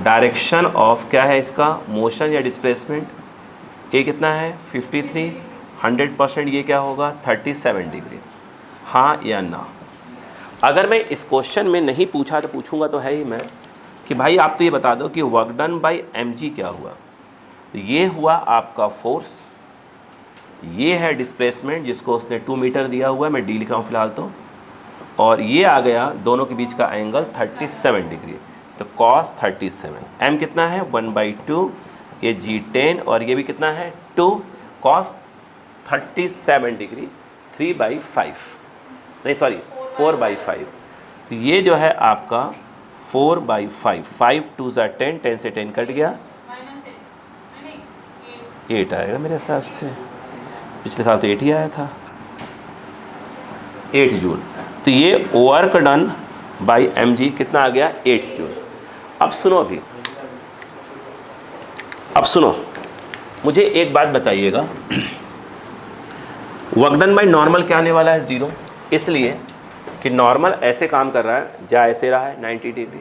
डायरेक्शन ऑफ क्या है इसका, मोशन या डिस्प्लेसमेंट, ये कितना है 53, 100% ये क्या होगा 37 डिग्री, हाँ या ना। अगर मैं इस क्वेश्चन में नहीं पूछा तो पूछूंगा तो है ही मैं कि भाई आप तो ये बता दो कि वर्क डन बाय mg क्या हुआ। तो ये हुआ आपका फोर्स, ये है डिस्प्लेसमेंट जिसको उसने 2 मीटर दिया हुआ है, मैं डी लिख रहा हूँ फिलहाल तो, और ये आ गया दोनों के बीच का एंगल 37 डिग्री, तो cos 37, m कितना है 1/2, ये g10, और ये भी कितना है 2, cos 37 डिग्री 3/5, नहीं सॉरी 4/5, तो ये जो है आपका 4/5, 5 2 ज़ा 10, 10 से 10 कट गया, 8 आएगा मेरे हिसाब से, पिछले साल तो 8 ही आया था, 8 जूल। तो ये वर्क डन बाय mg कितना आ गया 8 जूल। अब सुनो अब सुनो, मुझे एक बात बताइएगा, वर्क डन बाय नॉर्मल क्या आने वाला है 0, इसलिए कि नॉर्मल ऐसे काम कर रहा है, जा ऐसे रहा है 90 डिग्री,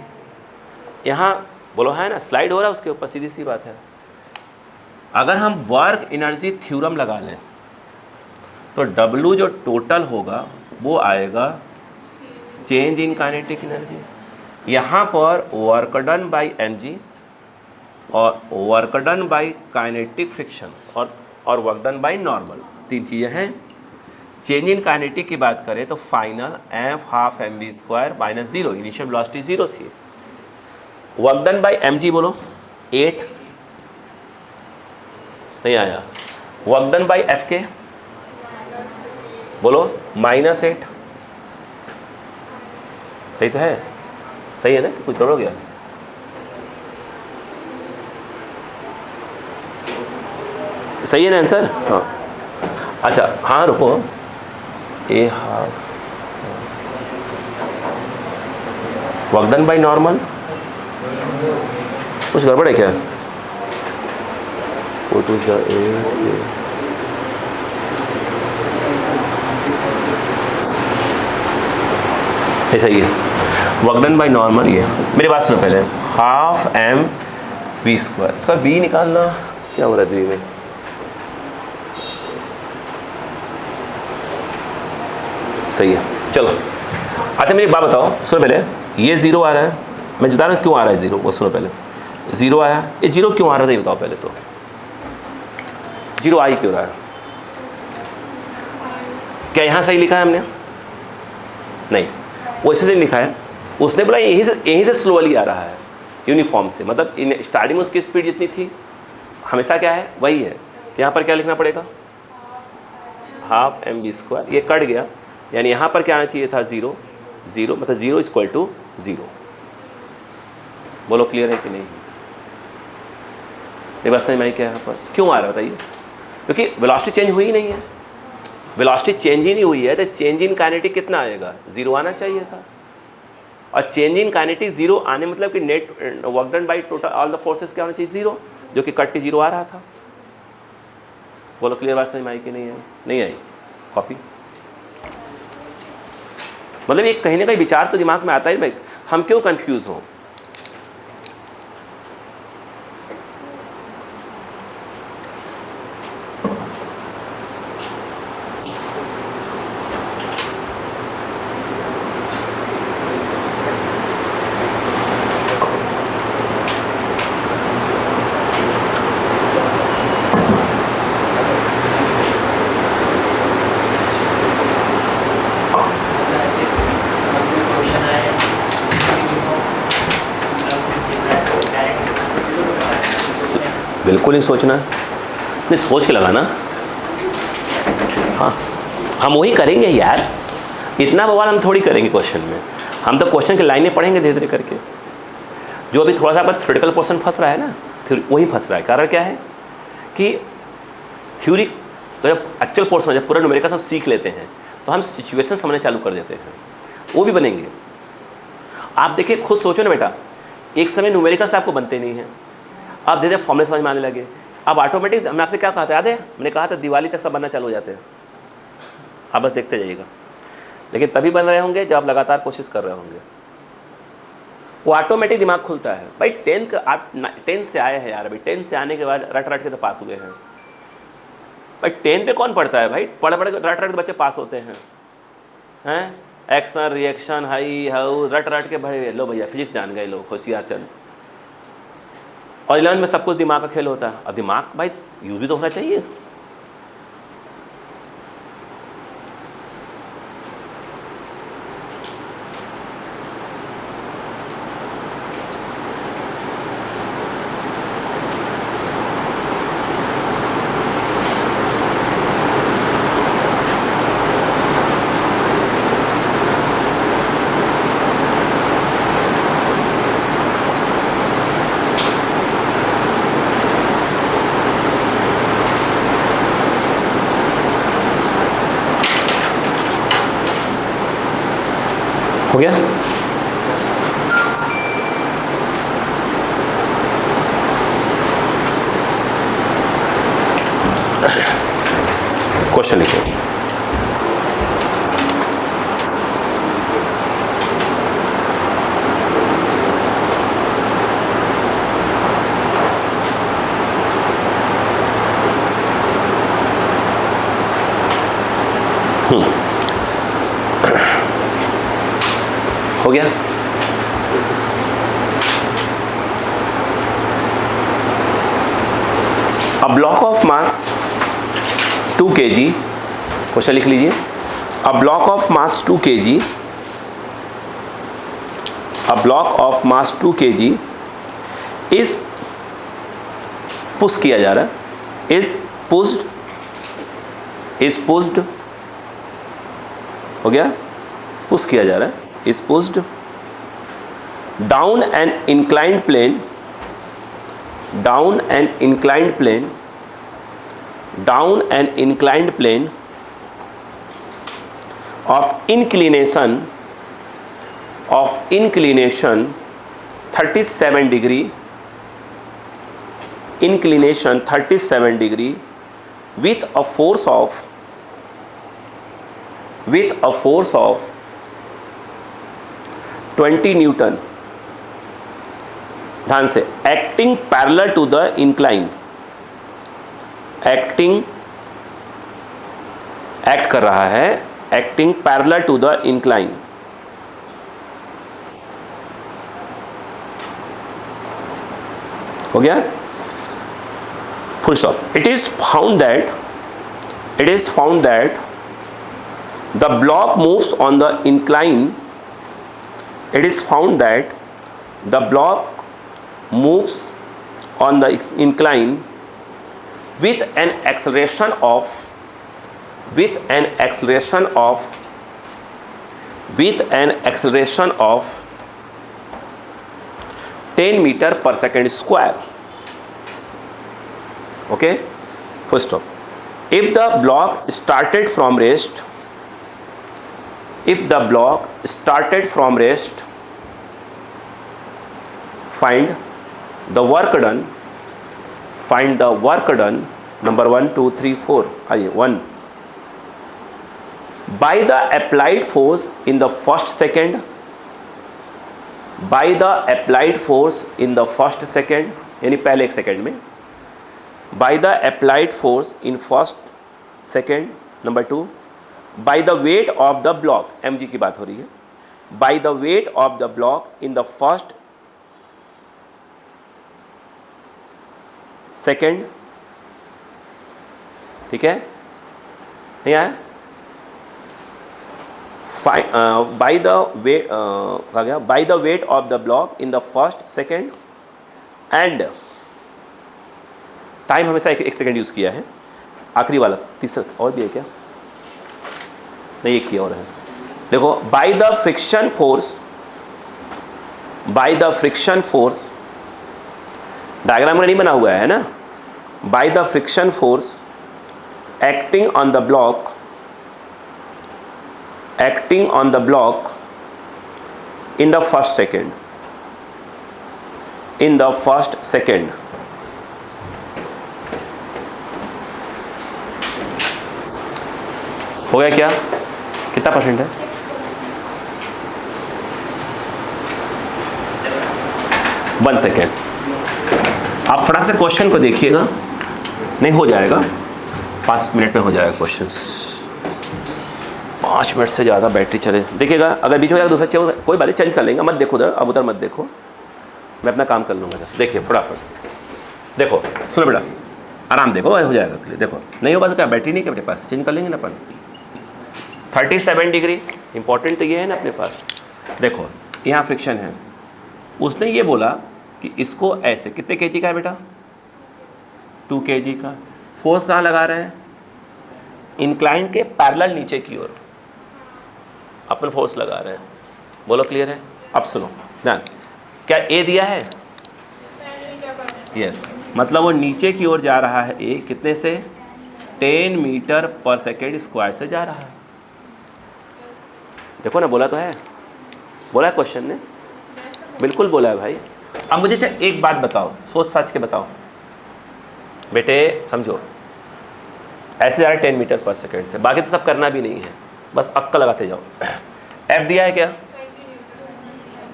यहाँ बोलो है ना स्लाइड हो रहा है उसके ऊपर, सीधी सी बात है। अगर हम वर्क एनर्जी थ्योरम लगा लें तो W जो टोटल होगा वो आएगा चेंज इन काइनेटिक एनर्जी। यहाँ पर वर्क डन बाय mg और work done by kinetic friction और वर्क डन बाय नॉर्मल, 3 चीज़ें हैं। चेंज इन काइनेटिक की बात करें तो final f ½ mv² minus 0, initial velocity 0 थी। वर्क डन बाय mg बोलो 8 नहीं आया, वर्क डन बाय एफ के बोलो -8, सही तो है, सही है ना कि कुछ गड़बड़ हो गया, सही है ना आंसर, हाँ अच्छा हाँ रुको, a half work done by normal. कुछ गड़बड़ है क्या? ओ टू जा ए, ऐसा ही है वर्क डन बाई नॉर्मल। ये मेरी बात सुनो पहले, हाफ एम वी स्क्वायर, इसका वी निकालना क्या हो रहा है वी में, सही है। चलो अच्छा मुझे एक बात बताओ, सुनो पहले, ये जीरो आ रहा है, मैं बता रहा हूँ क्यों आ रहा है जीरो, वो सुनो पहले। जीरो आया, ये जीरो क्यों आ रहा था ये बताओ पहले तो, जीरो आ ही क्यों रहा है? क्या यहाँ सही लिखा है हमने? नहीं, वो ऐसे लिखा है, उसने बोला यहीं से स्लोली आ रहा है यूनिफॉर्म से, मतलब इन स्टार्टिंग में उसकी स्पीड जितनी थी हमेशा क्या है वही है, तो यहाँ पर क्या लिखना पड़ेगा, हाफ एम बी स्क्वायर, ये कट गया, यानी यहाँ पर क्या आना चाहिए था जीरो, जीरो मतलब जीरो इक्वल टू जीरो। बोलो क्लियर है कि नहीं? ये बात समझ में आई क्या यहाँ पर क्यों आ रहा है बताइए? क्योंकि वेलोसिटी चेंज हुई नहीं है, वेलोसिटी चेंज ही नहीं हुई है, तो चेंज इन काइनेटिक कितना आएगा, जीरो आना चाहिए था। और चेंज इन काइनेटिक जीरो आने मतलब कि net work done by total all the forces क्या होना चाहिए, जीरो, जो कि कट के जीरो आ रहा था। बोलो क्लियर बात समझ में आई कि नहीं आई? नहीं आई, कॉपी। मतलब एक कहीं ना कहीं विचार तो दिमाग में आता है भाई, हम क्यों कंफ्यूज हों? बिल्कुल नहीं सोचना है, नहीं सोच के लगाना। हाँ हम वही करेंगे यार, इतना बवाल हम थोड़ी करेंगे क्वेश्चन में, हम तो क्वेश्चन की लाइनें पढ़ेंगे धीरे धीरे करके। जो अभी थोड़ा सा आपका थ्योरेटिकल पोर्शन फंस रहा है ना, वही फंस रहा है। कारण क्या है कि थ्योरी तो जब एक्चुअल पोर्शन जब पूरा न्यूमेरिकल हम सीख लेते हैं तो हम सिचुएशन समझना चालू कर देते हैं, वो भी बनेंगे। आप देखिए खुद सोचो ना बेटा, एक समय न्यूमेरिकल्स आपको बनते नहीं हैं, आप धीरे धीरे फॉर्मूले समझ में आने लगे, अब ऑटोमेटिक हमने आपसे क्या कहा था याद है, मैंने कहा था दिवाली तक सब बनना चालू हो जाते हैं, आप बस देखते जाइएगा। लेकिन तभी बन रहे होंगे जब आप लगातार कोशिश कर रहे होंगे, वो ऑटोमेटिक दिमाग खुलता है। भाई आप 10 से आए हैं यार, अभी 10 से आने के बाद रट के तो पास हुए हैं। भाई 10 पे कौन पढ़ता है भाई, पढ़ रट के बच्चे पास होते हैं। एक्शन रिएक्शन हाई हाउ रट के भाई लो भैया फिजिक्स जान गए लोग, होशियार चंद। और 11 में सब कुछ दिमाग का खेल होता है। अब दिमाग भाई यूज भी तो होना चाहिए। हो गया? क्वेश्चन लिखो। हो गया? अ block of mass 2 kg, question लिख लीजिए। अ block of mass 2 kg, a block of mass 2 kg is push किया जा रहा है, इज पुश्ड, हो गया? पुश किया जा रहा है, is pushed down an inclined plane, down an inclined plane, down an inclined plane of inclination 37 degree, inclination 37 degree with a force of 20 newton, ध्यान से, acting parallel to the incline, act कर रहा है, acting parallel to the incline, हो गया, full stop. It is found that the block moves on the incline. It is found that the block moves on the incline with an acceleration of 10 meter per second square. Okay, full stop. If the block started from rest, find the work done, number 1 2 3 4, आइए 1, by the applied force in the first second, यानी पहले एक सेकेंड में, by the applied force in first second, number 2, by the weight of the block, mg की बात हो रही है, by the weight of the block in the first second, ठीक है, नहीं आया, by the weight, कहा गया, by the weight of the block in the first second and time हमेशा एक सेकेंड यूज़ किया है, आखिरी वाला तीसरा और भी है क्या, नहीं एक किया और है, देखो, by the friction force, diagram में नहीं बना हुआ है ना, by the friction force acting on the block in the first second, हो गया क्या, कितना परसेंट है, 1 सेकेंड। आप फटाक से क्वेश्चन को देखिएगा, नहीं हो जाएगा, 5 मिनट में हो जाएगा क्वेश्चन, 5 मिनट से ज़्यादा बैटरी चले, देखिएगा, अगर बीच में दूसरा चाहिए कोई बात नहीं, चेंज कर लेंगे, मत देखो उधर, अब उधर मत देखो, मैं अपना काम कर लूँगा। देखिए फटाफट देखो, सुनो बेटा, आराम देखो, हो जाएगा, देखो नहीं होगा तो क्या, बैटरी नहीं क्या अपने पास, चेंज कर लेंगे ना अपन। 37 डिग्री इंपॉर्टेंट तो ये है ना अपने पास, देखो यहाँ फ्रिक्शन है, उसने ये बोला कि इसको ऐसे, कितने केजी का है बेटा, 2 केजी का, फोर्स कहाँ लगा रहे हैं, इंक्लाइन के पैरेलल नीचे की ओर अपन फोर्स लगा रहे हैं, बोलो क्लियर है। अब सुनो ध्यान, क्या ए दिया है, यस, मतलब वो नीचे की ओर जा रहा है, ए कितने से, 10 मीटर पर सेकेंड स्क्वायर से जा रहा है, देखो ना, बोला तो है, बोला है क्वेश्चन ने, बिल्कुल बोला है भाई। अब मुझे एक बात बताओ, सोच समझ के बताओ बेटे, समझो, ऐसे जा रहा है 10 मीटर पर सेकेंड से, बाकी तो सब करना भी नहीं है, बस अक्का लगाते जाओ। एफ दिया है क्या,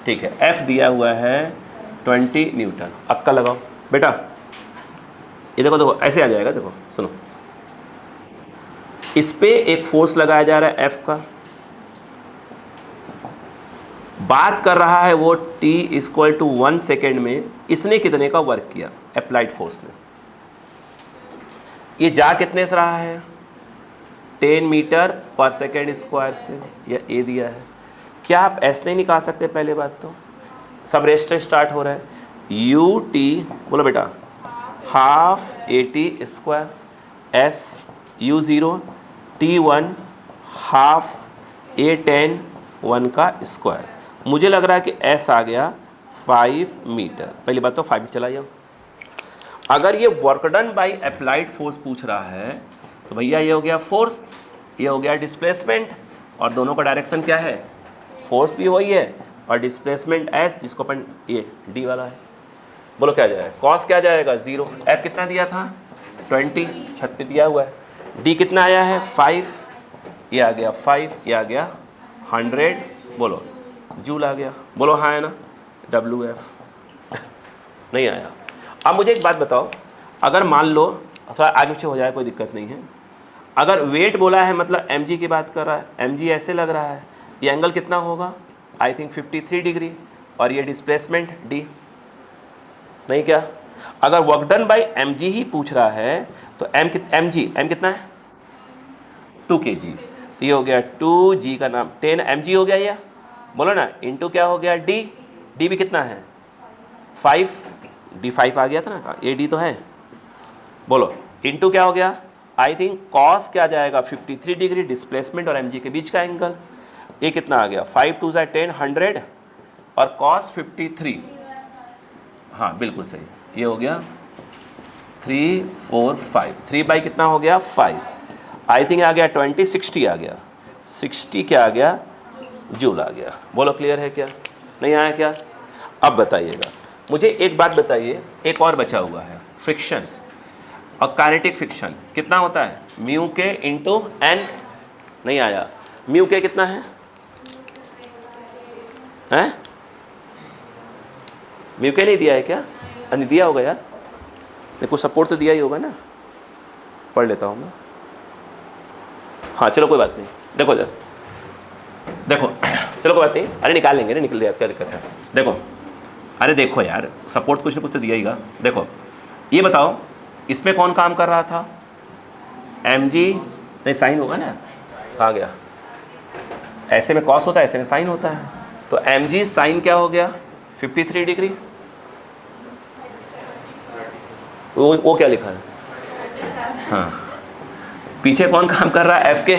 ठीक है, एफ दिया हुआ है 20 न्यूटन, अक्का लगाओ बेटा, ये देखो देखो ऐसे आ जाएगा, देखो सुनो, इस पे एक फोर्स लगाया जा रहा है एफ का, बात कर रहा है वो t = 1 सेकेंड में इसने कितने का वर्क किया, अप्लाइड फोर्स ने, ये जा कितने से रहा है, 10 मीटर पर सेकेंड स्क्वायर से, या ए दिया है, क्या आप ऐसे नहीं निकाल सकते, पहले बात तो सब रेस्ट स्टार्ट हो रहा है, यू टी, बोलो बेटा, half AT² S U0 T1 half A10 1 का स्क्वायर, मुझे लग रहा है कि एस आ गया 5 मीटर, पहली बात तो 5 चला जाओ। अगर ये work done by applied force पूछ रहा है तो भैया ये हो गया फोर्स, ये हो गया डिस्प्लेसमेंट, और दोनों का डायरेक्शन क्या है, फोर्स भी वही है और डिस्प्लेसमेंट एस, जिसको अपन ये डी वाला है। बोलो क्या जाएगा, कॉस क्या जाएगा 0, एफ कितना दिया था 20, छत पे दिया हुआ है, डी कितना आया है 5, ये आ गया 5, ये आ गया 100, बोलो जूल आ गया। बोलो हाँ है ना, डब्ल्यू एफ नहीं आया। अब मुझे एक बात बताओ, अगर मान लो थोड़ा आगे पीछे हो जाए कोई दिक्कत नहीं है, अगर वेट बोला है मतलब mg की बात कर रहा है, mg ऐसे लग रहा है, ये एंगल कितना होगा, आई थिंक 53 डिग्री, और ये डिस्प्लेसमेंट d, नहीं क्या? अगर वर्क डन बाई mg ही पूछ रहा है तो m कितना है 2 kg, तो ये हो गया 2g का नाम 10 mg हो गया, ये बोलो ना, इंटू क्या हो गया d, d भी कितना है 5, d 5 आ गया था ना, ये d तो है, बोलो इंटू क्या हो गया, आई थिंक कॉस क्या जाएगा 53 डिग्री, डिस्प्लेसमेंट और mg के बीच का एंगल, ये कितना आ गया 5 2 10 100 और कॉस 53, हाँ बिल्कुल सही, ये हो गया 3 4 5, 3 बाई कितना हो गया 5, आई थिंक आ गया 20 60 आ गया, 60 क्या आ गया जूल आ गया। बोलो क्लियर है क्या, नहीं आया क्या? अब बताइएगा मुझे एक बात बताइए, एक और बचा हुआ है फ्रिक्शन और काइनेटिक फ्रिक्शन कितना होता है, म्यू के इंटू एन, नहीं आया, म्यू के कितना है, हैं म्यू के नहीं दिया है क्या, नहीं दिया होगा यार, देखो सपोर्ट तो दिया ही होगा ना, पढ़ लेता हूँ मैं, हाँ चलो कोई बात नहीं, देखो जरा देखो चलो कोई बात नहीं, अरे निकाल लेंगे ना, निकल गया क्या दिक्कत है, देखो अरे देखो यार सपोर्ट कुछ ना कुछ तो दिया हीगा। देखो ये बताओ इसमें कौन काम कर रहा था, mg, नहीं साइन होगा ना, कहाँ गया, ऐसे में कॉस होता है, ऐसे में साइन होता है, तो mg साइन क्या हो गया 53 डिग्री, वो क्या लिखा है, हाँ पीछे कौन काम कर रहा है एफ के,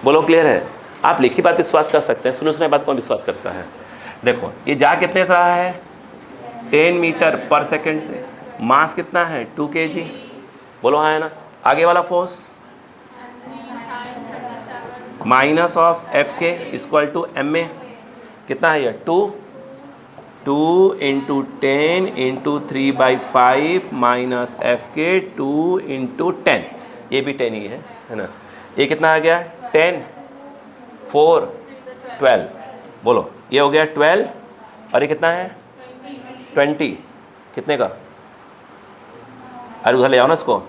बोलो क्लियर है? आप लिखी बात विश्वास कर सकते हैं, सुने सुने बात कौन विश्वास करता है? देखो ये जा कितने से रहा है 10 मीटर पर सेकेंड से, मास कितना है 2 kg, बोलो हाँ है ना, आगे वाला force minus of f k equal to M A, कितना है ये 2 इंटू 10 इंटू 3/5 माइनस एफ के 2 इंटू 10, ये भी 10 ही है ना, ये कितना आ गया 10 4 12, बोलो ये हो गया 12 और ये कितना है 20, कितने का, अरे उधर ले आओ ना इसको,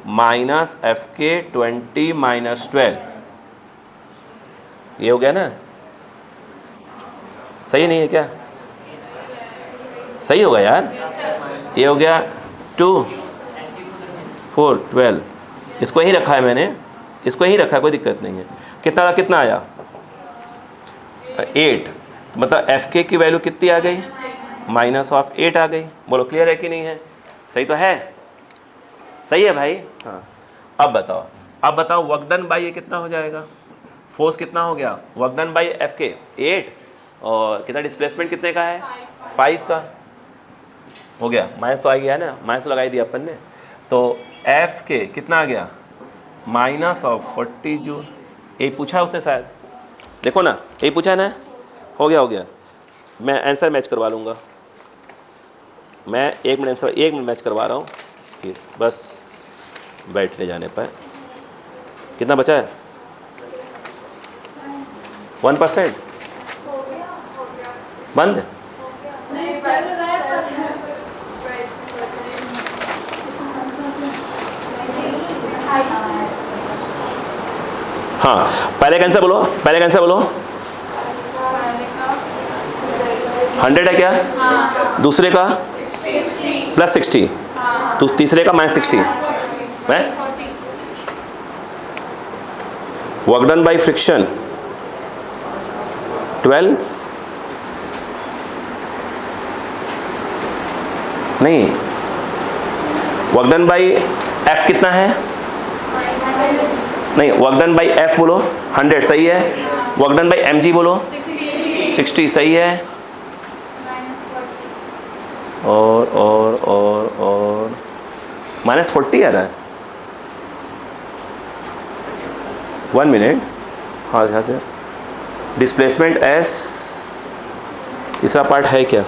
माइनस एफ के 20 माइनस 12, ये हो गया ना, सही नहीं है क्या, सही होगा यार, ये हो गया 2 4 12, इसको यहीं रखा है मैंने, इसको यहीं रखा है, कोई दिक्कत नहीं है, कितना आया 8, मतलब एफ के की वैल्यू कितनी आ गई माइनस ऑफ 8 आ गई, बोलो क्लियर है कि नहीं है, सही तो है, सही है भाई, हाँ अब बताओ वर्क डन बाई ये कितना हो जाएगा, फोर्स कितना हो गया वर्क डन बाई एफ के 8 और कितना डिस्प्लेसमेंट कितने का है 5 का, हो गया माइनस तो आ गया ना, माइनस तो लगाई दिया अपन ने, तो एफ के कितना आ गया माइनस ऑफ 40 जूल, ये पूछा उसने शायद, देखो ना ये पूछा ना, हो गया, मैं आंसर मैच करवा लूँगा, मैं 1 मिनट आंसर 1 मिनट मैच करवा रहा हूँ, बस बैठने जाने पर कितना बचा है 1% बंद, हाँ पहले का आंसर बोलो, 100 है क्या, दूसरे का +60, तो तीसरे का -60, है वर्क डन बाई फ्रिक्शन 12, नहीं वर्क डन बाई एफ कितना है, नहीं वर्क डन बाई एफ बोलो 100 सही है, work done by M G बोलो 60 सही है, और -40 आ रहा है, 1 मिनट, हाँ यहाँ से डिस्प्लेसमेंट एस, तीसरा पार्ट है क्या?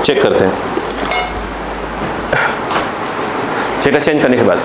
चेक करते हैं। चेक चेंज करने के बाद